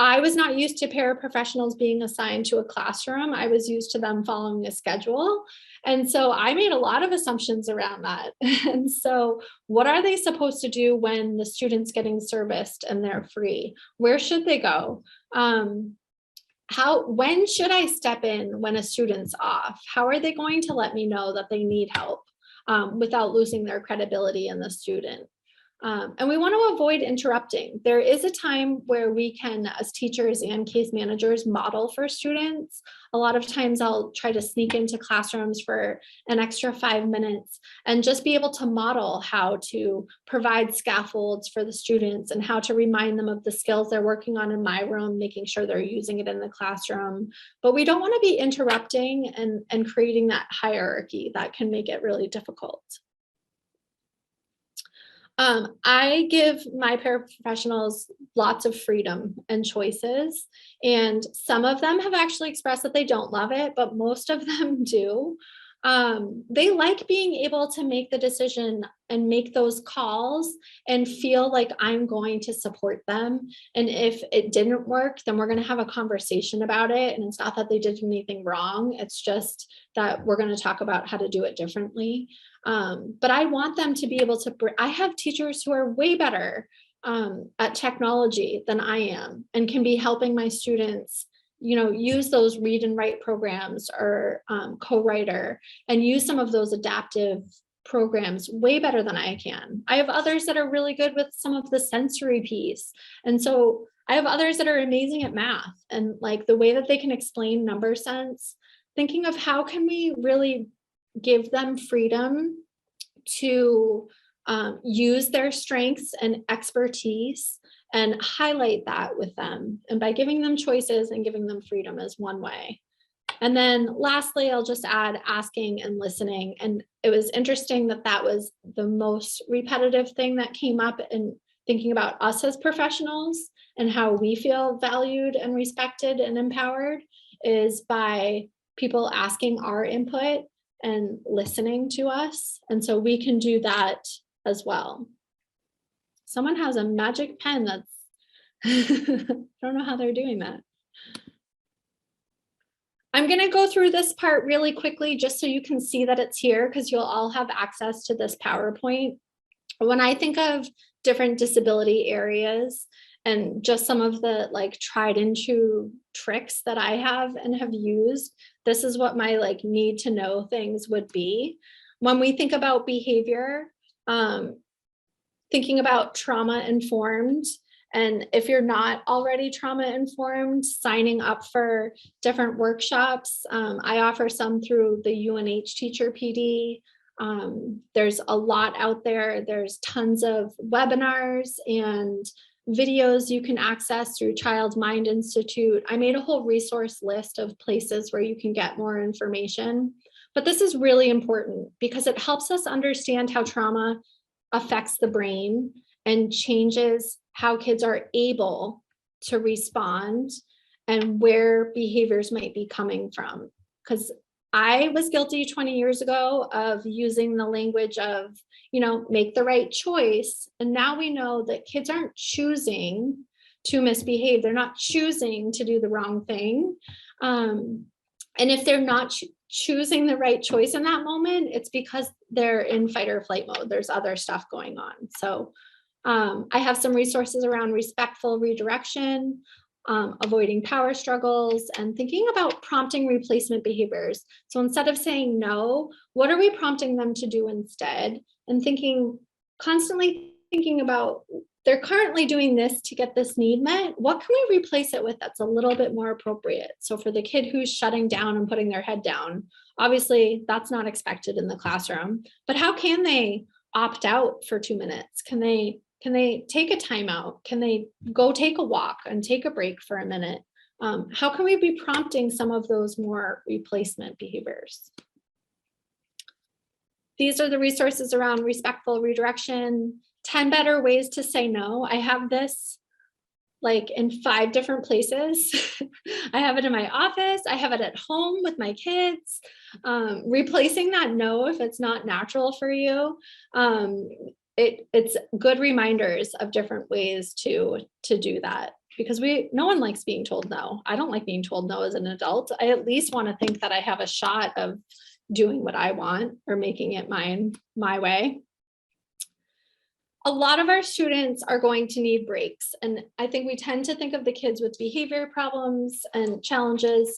I was not used to paraprofessionals being assigned to a classroom. I was used to them following a schedule. And so I made a lot of assumptions around that. And so what are they supposed to do when the student's getting serviced and they're free? Where should they go? When should I step in when a student's off? How are they going to let me know that they need help without losing their credibility in the student? And we want to avoid interrupting. There is a time where we can, as teachers and case managers, model for students. A lot of times I'll try to sneak into classrooms for an extra 5 minutes and just be able to model how to provide scaffolds for the students and how to remind them of the skills they're working on in my room, making sure they're using it in the classroom. But we don't want to be interrupting and creating that hierarchy that can make it really difficult. I give my paraprofessionals lots of freedom and choices, and some of them have actually expressed that they don't love it, but most of them do. They like being able to make the decision and make those calls and feel like I'm going to support them. And if it didn't work, then we're going to have a conversation about it. And it's not that they did anything wrong. It's just that we're going to talk about how to do it differently. But I want them to be able to, I have teachers who are way better at technology than I am and can be helping my students use those read and write programs or co-writer and use some of those adaptive programs way better than I can. I have others that are really good with some of the sensory piece. And so I have others that are amazing at math, and like the way that they can explain number sense, thinking of how can we really give them freedom to use their strengths and expertise and highlight that with them. And by giving them choices and giving them freedom is one way. And then lastly, I'll just add asking and listening. And it was interesting that that was the most repetitive thing that came up in thinking about us as professionals and how we feel valued and respected and empowered is by people asking our input and listening to us. And so we can do that as well. Someone has a magic pen that's, I don't know how they're doing that. I'm going to go through this part really quickly just so you can see that it's here, because you'll all have access to this PowerPoint. When I think of different disability areas and just some of the like tried and true tricks that I have and have used, this is what my like need to know things would be. When we think about behavior, thinking about trauma informed, and if you're not already trauma informed, signing up for different workshops. I offer some through the UNH Teacher PD. There's a lot out there. There's tons of webinars and videos you can access through Child Mind Institute. I made a whole resource list of places where you can get more information. But this is really important because it helps us understand how trauma affects the brain and changes how kids are able to respond and where behaviors might be coming from. Because I was guilty 20 years ago of using the language of, you know, make the right choice. And now we know that kids aren't choosing to misbehave. They're not choosing to do the wrong thing. And if they're not choosing the right choice in that moment, it's because they're in fight or flight mode. There's other stuff going on. So I have some resources around respectful redirection, avoiding power struggles, and thinking about prompting replacement behaviors. So instead of saying no, what are we prompting them to do instead? And constantly thinking about, they're currently doing this to get this need met. What can we replace it with that's a little bit more appropriate? So for the kid who's shutting down and putting their head down, obviously that's not expected in the classroom, but how can they opt out for 2 minutes? Can they take a timeout? Can they go take a walk and take a break for a minute? How can we be prompting some of those more replacement behaviors? These are the resources around respectful redirection, 10 better ways to say no. I have this like in 5 different places. I have it in my office. I have it at home with my kids. Replacing that no if it's not natural for you. It's good reminders of different ways to do that, because no one likes being told no. I don't like being told no as an adult. I at least want to think that I have a shot of doing what I want or making it my way. A lot of our students are going to need breaks. And I think we tend to think of the kids with behavior problems and challenges,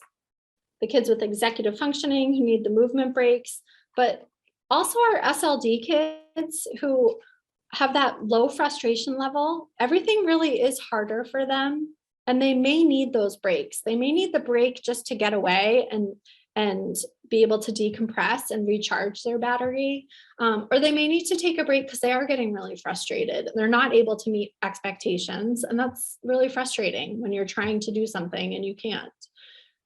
the kids with executive functioning who need the movement breaks, but also our SLD kids who have that low frustration level. Everything really is harder for them, and they may need those breaks. They may need the break just to get away and be able to decompress and recharge their battery. Or they may need to take a break because they are getting really frustrated. They're not able to meet expectations. And that's really frustrating when you're trying to do something and you can't.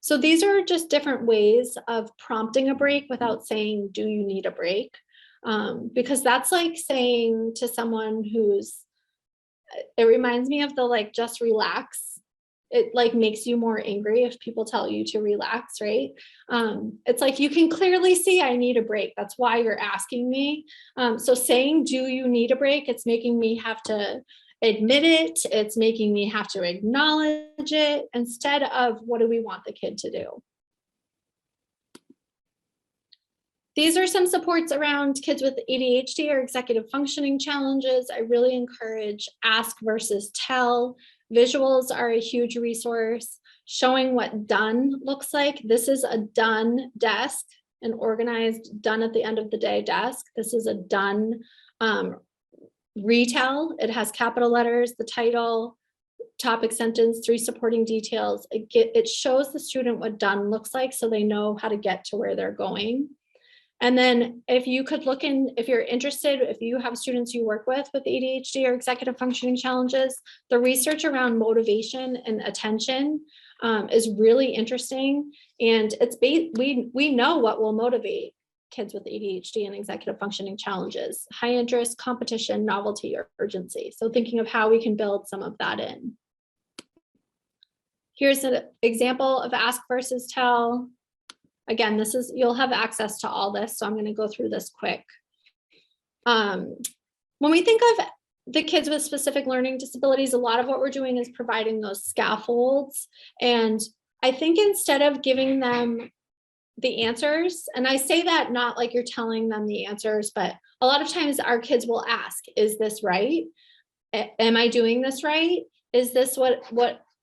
So these are just different ways of prompting a break without saying, do you need a break? Because that's like saying to someone it reminds me of the like, just relax. It like makes you more angry if people tell you to relax, right? It's like, you can clearly see I need a break. That's why you're asking me. So saying, do you need a break? It's making me have to admit it. It's making me have to acknowledge it instead of what do we want the kid to do? These are some supports around kids with ADHD or executive functioning challenges. I really encourage ask versus tell. Visuals are a huge resource, showing what done looks like. This is a done desk, an organized done at the end of the day desk. This is a done retell. It has capital letters, the title, topic sentence, 3 supporting details. It shows the student what done looks like so they know how to get to where they're going. And then if you could look in, if you're interested, if you have students you work with ADHD or executive functioning challenges, the research around motivation and attention is really interesting. And it's we know what will motivate kids with ADHD and executive functioning challenges: high interest, competition, novelty, or urgency. So thinking of how we can build some of that in. Here's an example of ask versus tell. Again, you'll have access to all this, so I'm going to go through this quick. When we think of the kids with specific learning disabilities, a lot of what we're doing is providing those scaffolds. And I think instead of giving them the answers, and I say that not like you're telling them the answers, but a lot of times our kids will ask, is this right? Am I doing this right? Is this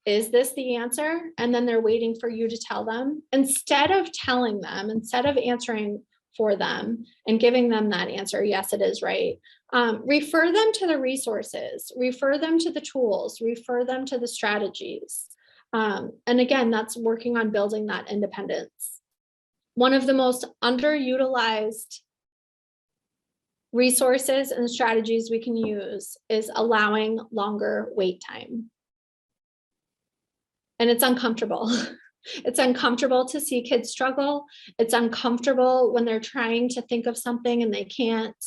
is this the answer? And then they're waiting for you to tell them. Instead of telling them, instead of answering for them and giving them that answer, yes, it is right, refer them to the resources, refer them to the tools, refer them to the strategies. And again, that's working on building that independence. One of the most underutilized resources and strategies we can use is allowing longer wait time. And it's uncomfortable. It's uncomfortable to see kids struggle. It's uncomfortable when they're trying to think of something and they can't.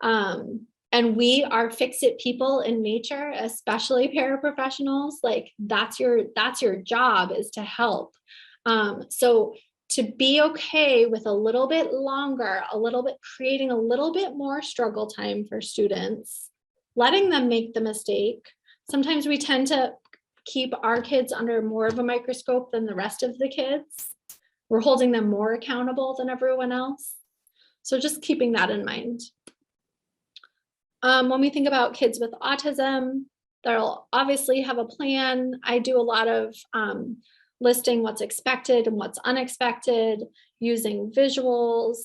And we are fix-it people in nature, especially paraprofessionals. Like that's your job, is to help. So to be okay with a little bit longer, creating a little bit more struggle time for students, letting them make the mistake. Sometimes we tend to keep our kids under more of a microscope than the rest of the kids. We're holding them more accountable than everyone else. So just keeping that in mind. When we think about kids with autism, they'll obviously have a plan. I do a lot of listing what's expected and what's unexpected, using visuals,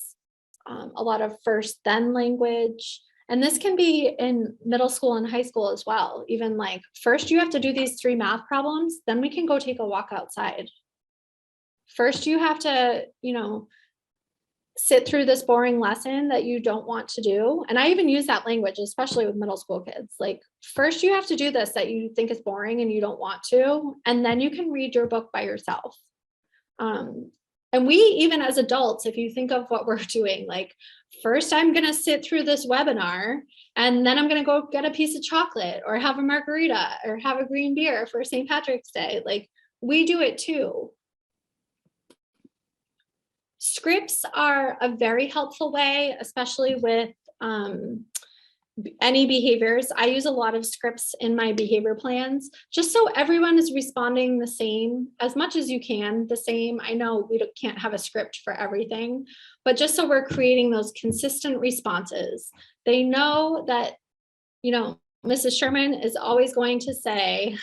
a lot of first then language. And this can be in middle school and high school as well. Even like, first you have to do these 3 math problems, then we can go take a walk outside. First you have to, sit through this boring lesson that you don't want to do. And I even use that language, especially with middle school kids. Like, first you have to do this that you think is boring and you don't want to, and then you can read your book by yourself. And we, even as adults, if you think of what we're doing, like, first I'm going to sit through this webinar, and then I'm going to go get a piece of chocolate or have a margarita or have a green beer for St. Patrick's Day. Like, we do it too. Scripts are a very helpful way, especially with any behaviors. I use a lot of scripts in my behavior plans, just so everyone is responding the same, as much as you can, the same. I know we can't have a script for everything, but just so we're creating those consistent responses. They know that, Mrs. Sherman is always going to say,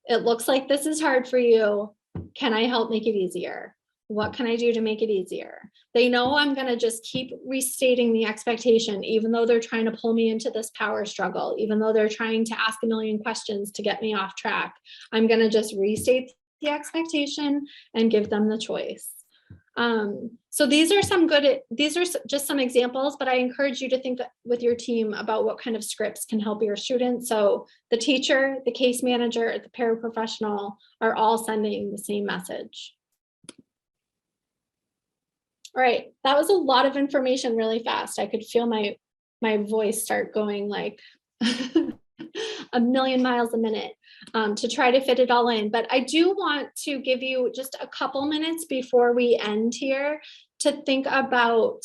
it looks like this is hard for you. Can I help make it easier? What can I do to make it easier? They know I'm going to just keep restating the expectation, even though they're trying to pull me into this power struggle, even though they're trying to ask a million questions to get me off track. I'm going to just restate the expectation and give them the choice. So these are just some examples, but I encourage you to think with your team about what kind of scripts can help your students. So the teacher, the case manager, the paraprofessional are all sending the same message. All right, that was a lot of information really fast. I could feel my voice start going like a million miles a minute to try to fit it all in. But I do want to give you just a couple minutes before we end here to think about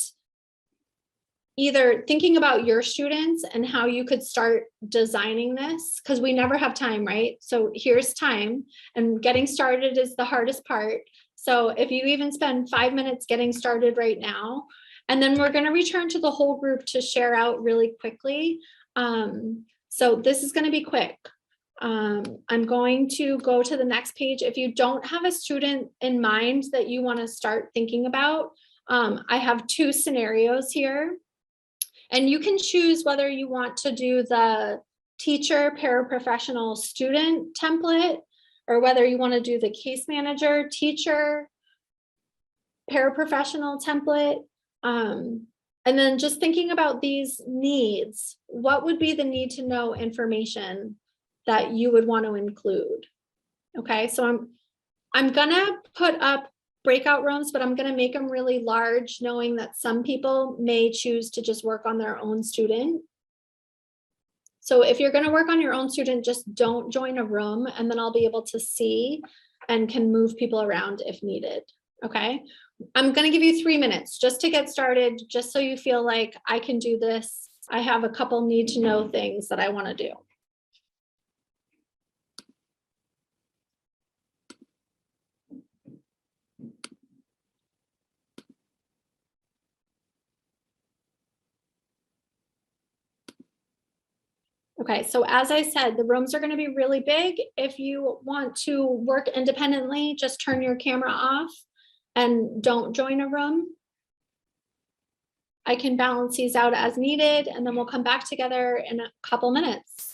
either thinking about your students and how you could start designing this, because we never have time, right? So here's time, and getting started is the hardest part. So if you even spend 5 minutes getting started right now, and then we're going to return to the whole group to share out really quickly. So this is going to be quick. I'm going to go to the next page. If you don't have a student in mind that you want to start thinking about, I have 2 scenarios here. And you can choose whether you want to do the teacher, paraprofessional, student template, or whether you want to do the case manager, teacher, paraprofessional template. And then just thinking about these needs, what would be the need to know information that you would want to include? Okay, so I'm gonna put up breakout rooms, but I'm gonna make them really large, knowing that some people may choose to just work on their own student. So if you're gonna work on your own student, just don't join a room, and then I'll be able to see and can move people around if needed, okay? I'm gonna give you 3 minutes just to get started, just so you feel like I can do this. I have a couple need to know things that I wanna do. Okay, so as I said, the rooms are going to be really big. If you want to work independently, just turn your camera off and don't join a room. I can balance these out as needed, and then we'll come back together in a couple minutes.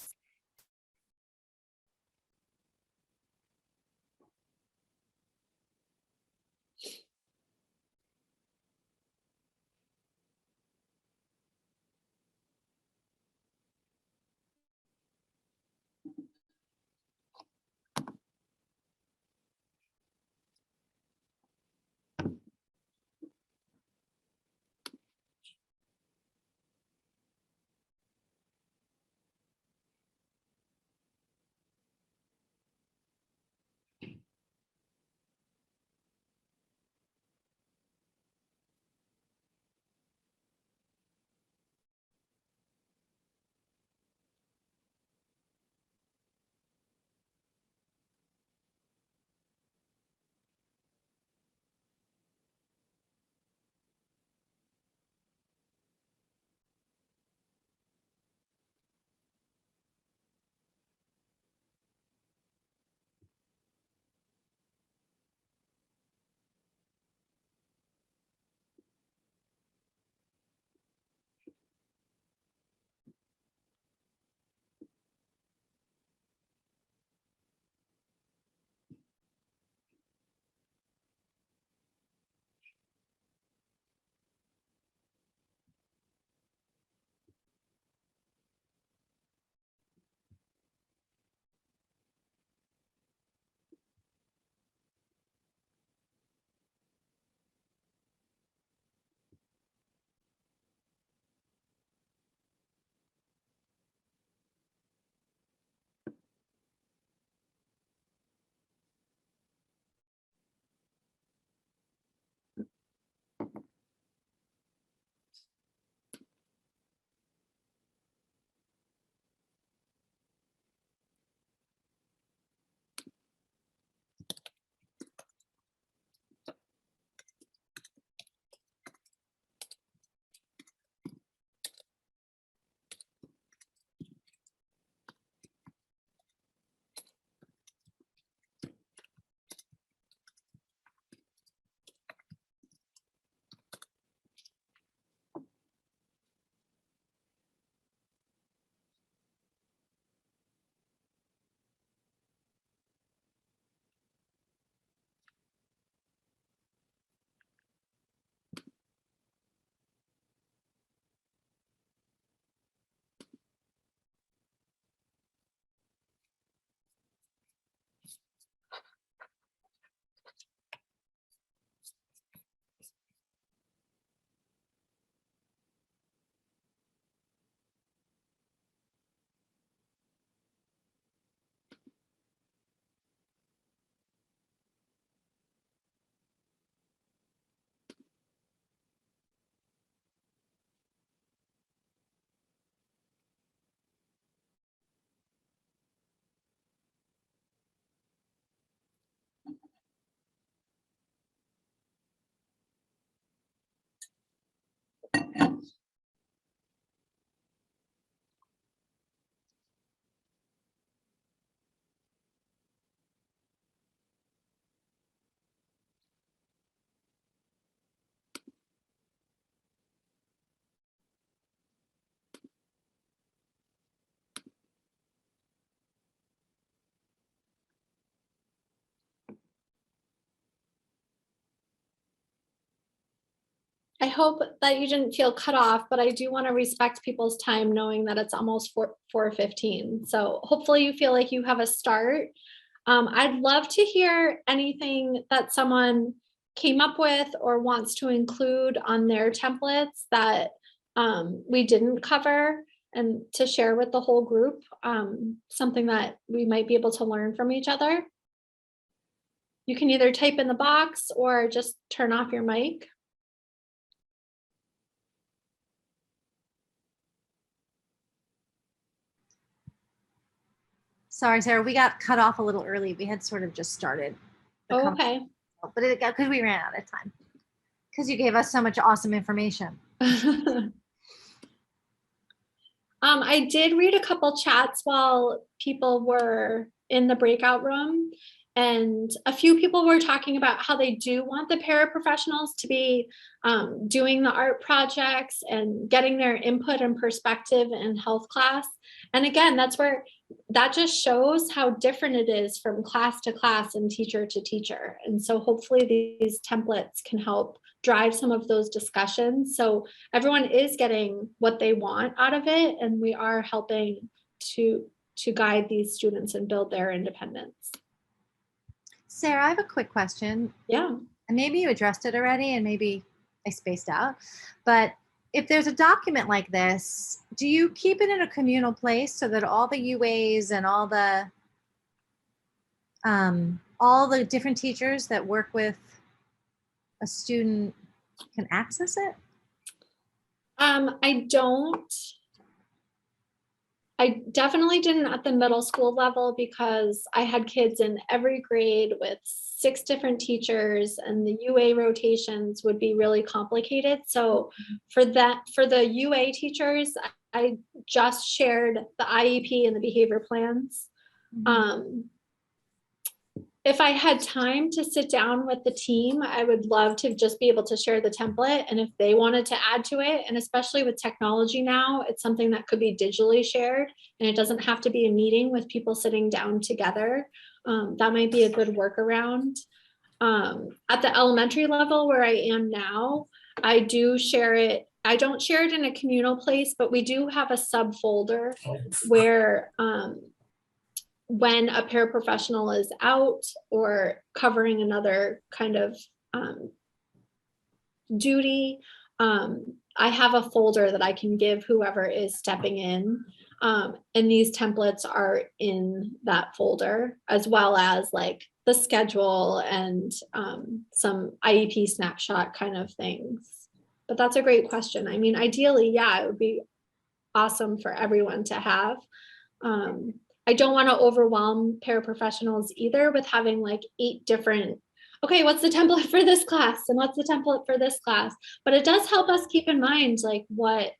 I hope that you didn't feel cut off, but I do want to respect people's time knowing that it's almost 4:15. So hopefully you feel like you have a start. I'd love to hear anything that someone came up with or wants to include on their templates that we didn't cover and to share with the whole group, something that we might be able to learn from each other. You can either type in the box or just turn off your mic. Sorry, Sarah, we got cut off a little early. We had sort of just started. Oh, okay. But it got, because we ran out of time. Because you gave us so much awesome information. I did read a couple chats while people were in the breakout room, and a few people were talking about how they do want the paraprofessionals to be doing the art projects and getting their input and perspective in health class. And again, that's where that just shows how different it is from class to class and teacher to teacher. And so hopefully these templates can help drive some of those discussions. So everyone is getting what they want out of it, and we are helping to guide these students and build their independence. Sarah, I have a quick question. Yeah. And maybe you addressed it already and maybe I spaced out. But if there's a document like this, do you keep it in a communal place so that all the UAs and all the different teachers that work with a student can access it? I definitely didn't at the middle school level because I had kids in every grade with 6 different teachers, and the UA rotations would be really complicated. So for the UA teachers, I just shared the IEP and the behavior plans. If I had time to sit down with the team, I would love to just be able to share the template. And if they wanted to add to it, and especially with technology now, it's something that could be digitally shared, and it doesn't have to be a meeting with people sitting down together. That might be a good workaround. At the elementary level where I am now, I do share it. I don't share it in a communal place, but we do have a subfolder where when a paraprofessional is out or covering another kind of duty, I have a folder that I can give whoever is stepping in. And these templates are in that folder, as well as like the schedule and some IEP snapshot kind of things. But that's a great question. I mean, ideally, yeah, it would be awesome for everyone to have. I don't want to overwhelm paraprofessionals either with having like 8 different, okay, what's the template for this class? And what's the template for this class? But it does help us keep in mind like what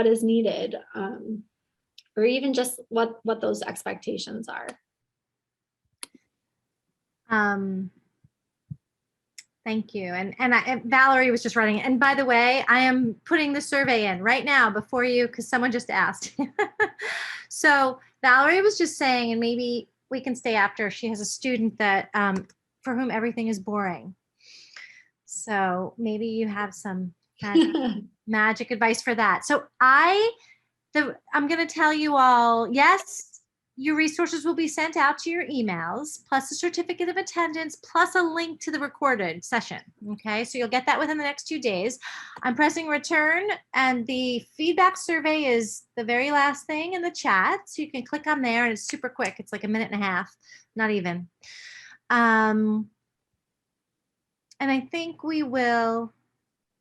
is needed, or even just what those expectations are. Thank you. And Valerie was just writing. And by the way, I am putting the survey in right now before you, because someone just asked. So Valerie was just saying, and maybe we can stay after, she has a student that for whom everything is boring. So maybe you have some magic advice for that. So I'm going to tell you all, yes, your resources will be sent out to your emails, plus a certificate of attendance, plus a link to the recorded session. Okay, so you'll get that within the next 2 days. I'm pressing return, and the feedback survey is the very last thing in the chat. So you can click on there, and it's super quick. It's like a minute and a half, not even. And I think we will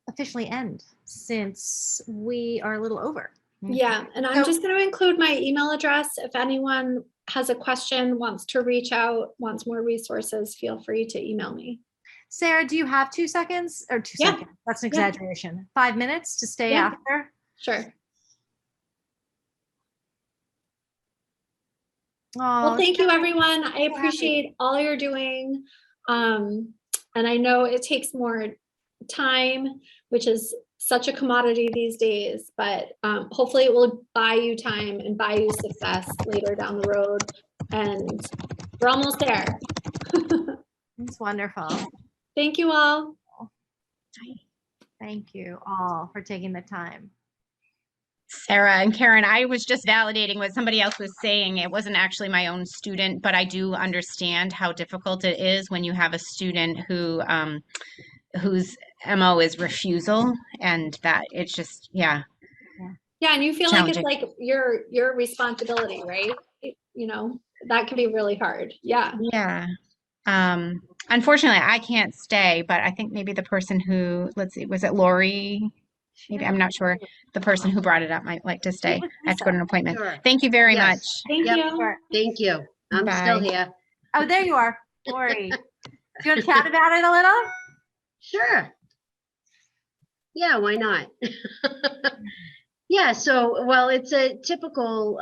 officially end since we are a little over. Yeah, and I'm just going to include my email address. If anyone has a question, wants to reach out, wants more resources, feel free to email me. Sarah, do you have 2 seconds or 2 seconds? That's an exaggeration. 5 minutes to stay after? Sure. Oh, well, thank you, everyone. I appreciate all you're doing. And I know it takes more time, which is such a commodity these days, but hopefully it will buy you time and buy you success later down the road. And we're almost there. It's wonderful. Thank you all. Thank you all for taking the time. Sarah and Karen, I was just validating what somebody else was saying. It wasn't actually my own student, but I do understand how difficult it is when you have a student whose MO is refusal, and that it's just, yeah, Yeah, and you feel like it's challenging. like your responsibility, right? You know, that can be really hard. Yeah. Yeah. Unfortunately, I can't stay, but I think maybe the person who, let's see, was it Lori? Maybe I'm not sure. The person who brought it up might like to stay. I have to go to an appointment. Sure. Thank you very Yes. much. Thank Yep. you. Thank you. I'm still Bye. here. Oh, there you are, Lori. Do you want to chat about it a little? Sure. Yeah, why not? Yeah, so, well, it's a typical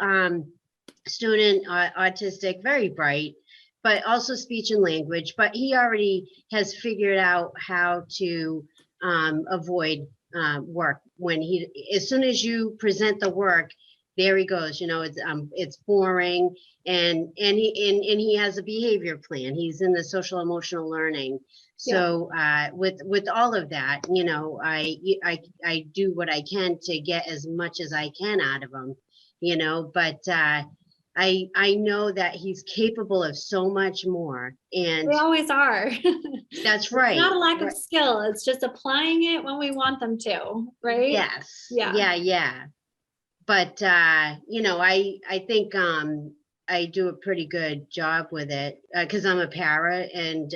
student, autistic, very bright, but also speech and language, but he already has figured out how to avoid work when as soon as you present the work, there he goes, it's boring, and he has a behavior plan. He's in the social emotional learning. So with all of that, I do what I can to get as much as I can out of him, but I know that he's capable of so much more, and We always are. that's It's right. not a lack of Right. skill. It's just applying it when we want them to, right? Yes. Yeah. Yeah. But I think I do a pretty good job with it because I'm a para, and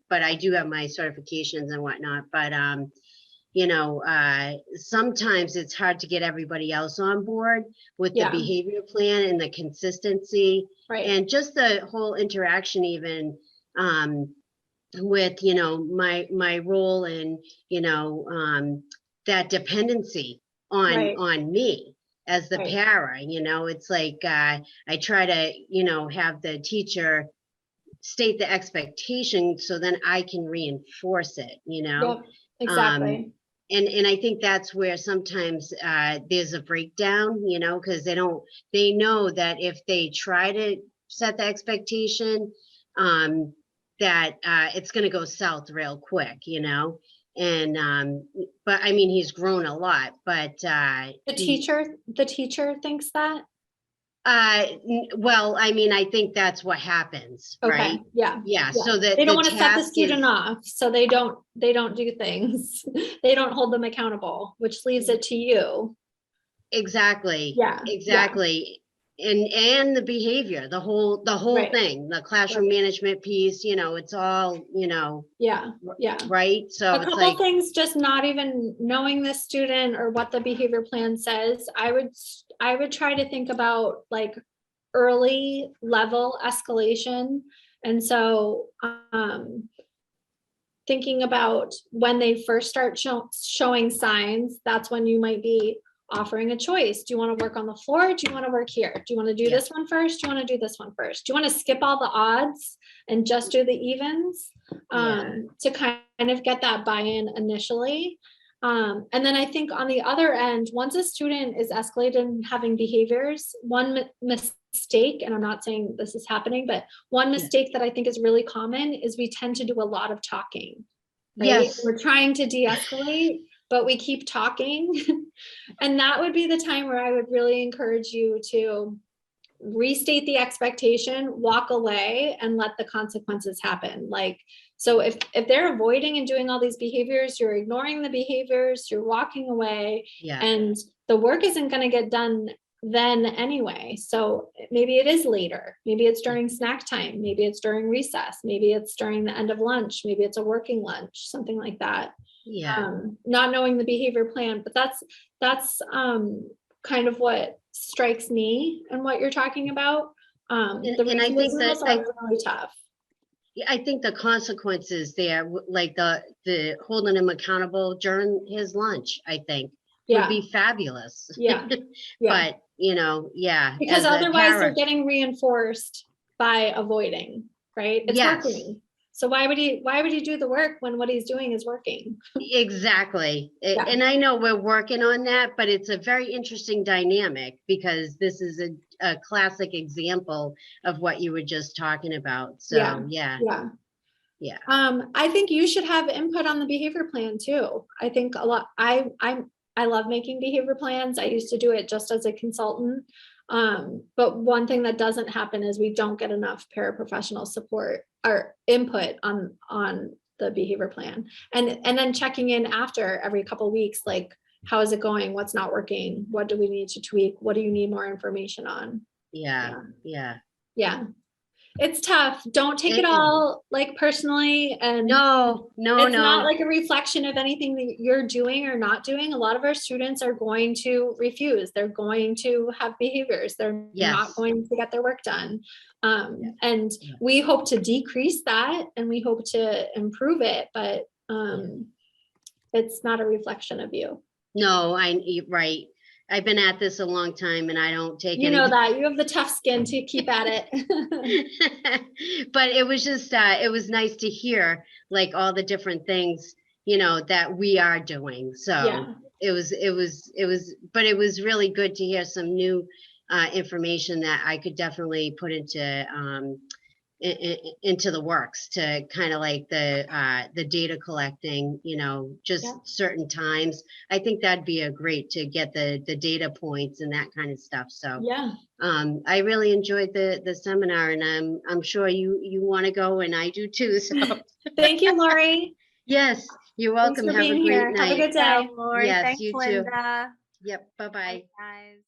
but I do have my certifications and whatnot. But sometimes it's hard to get everybody else on board with the Yeah. behavior plan and the consistency, Right. and just the whole interaction, even with my role, and that dependency Right. on me as the Right. para. It's like I try to have the teacher state the expectation so then I can reinforce it. Yep. Exactly. And I think that's where sometimes there's a breakdown, because they know that if they try to set the expectation, that it's going to go south real quick, and but I mean, he's grown a lot, but The teacher thinks that. well, I mean, I think that's what happens, Okay. right? Yeah. Yeah. So that They don't the want to set the task student is- off, so they don't do things. They don't hold them accountable, which leaves it to you. Exactly. Yeah, yeah. Exactly. And the behavior, the whole Right. thing, the classroom management piece, it's all, Yeah. Yeah. right? So A it's couple like, things, just not even knowing the student or what the behavior plan says. I would try to think about like early level escalation. And so thinking about when they first start showing signs, that's when you might be offering a choice. Do you want to work on the floor? Do you want to work here? Do you want to do this one first? Do you want to do this one first? Do you want to skip all the odds and just do the evens to kind of get that buy-in initially? And then I think on the other end, once a student is escalated and having behaviors, one mistake, and I'm not saying this is happening, but one mistake that I think is really common is we tend to do a lot of talking. Right? yes, We're trying to de-escalate, but we keep talking. And that would be the time where I would really encourage you to restate the expectation, walk away, and let the consequences happen. Like, so if they're avoiding and doing all these behaviors, you're ignoring the behaviors, you're walking away, and the work isn't going to get done then anyway. So maybe it is later. Maybe it's during snack time. Maybe it's during recess. Maybe it's during the end of lunch. Maybe it's a working lunch, something like that. Not knowing the behavior plan, but that's kind of what strikes me and what you're talking about. and I think that are really tough. I think the consequences there, like the holding him accountable during his lunch, I think would be fabulous. But because otherwise they're getting reinforced by avoiding, right? It's working. So why would he do the work when what he's doing is working? Exactly. And I know we're working on that, but it's a very interesting dynamic because this is a classic example of what you were just talking about. So yeah. Yeah. I think you should have input on the behavior plan too. I think a lot, I love making behavior plans. I used to do it just as a consultant. But one thing that doesn't happen is we don't get enough paraprofessional support or input on the behavior plan. And then checking in after every couple of weeks, like, how is it going? What's not working? What do we need to tweak? What do you need more information on? Yeah. Yeah. Yeah. It's tough. Don't take it It is. all like personally. And No, it's not no. like a reflection of anything that you're doing or not doing. A lot of our students are going to refuse. They're going to have behaviors. They're not Yes. going to get their work done. And Yeah. we hope to decrease that and we hope to improve it, but it's not a reflection of you. No, right. I've been at this a long time and I don't take You any. know that. You have the tough skin to keep at it. But it was just, it was nice to hear like all the different things, you know, that we are doing. So Yeah. but it was really good to hear some new information that I could definitely put into the works, to kind of like the data collecting, you know, just Yeah. certain times. I think that'd be a great to get the data points and that kind of stuff. So Yeah. I really enjoyed the seminar, and I'm sure you want to go, and I do too. So Thank you, Lori. yes, you're Thanks welcome. for Have a being great here. night. Have a good Yeah, day. Lori. Yes, Thanks, you too. Linda. Yep. Bye-bye. Bye, guys.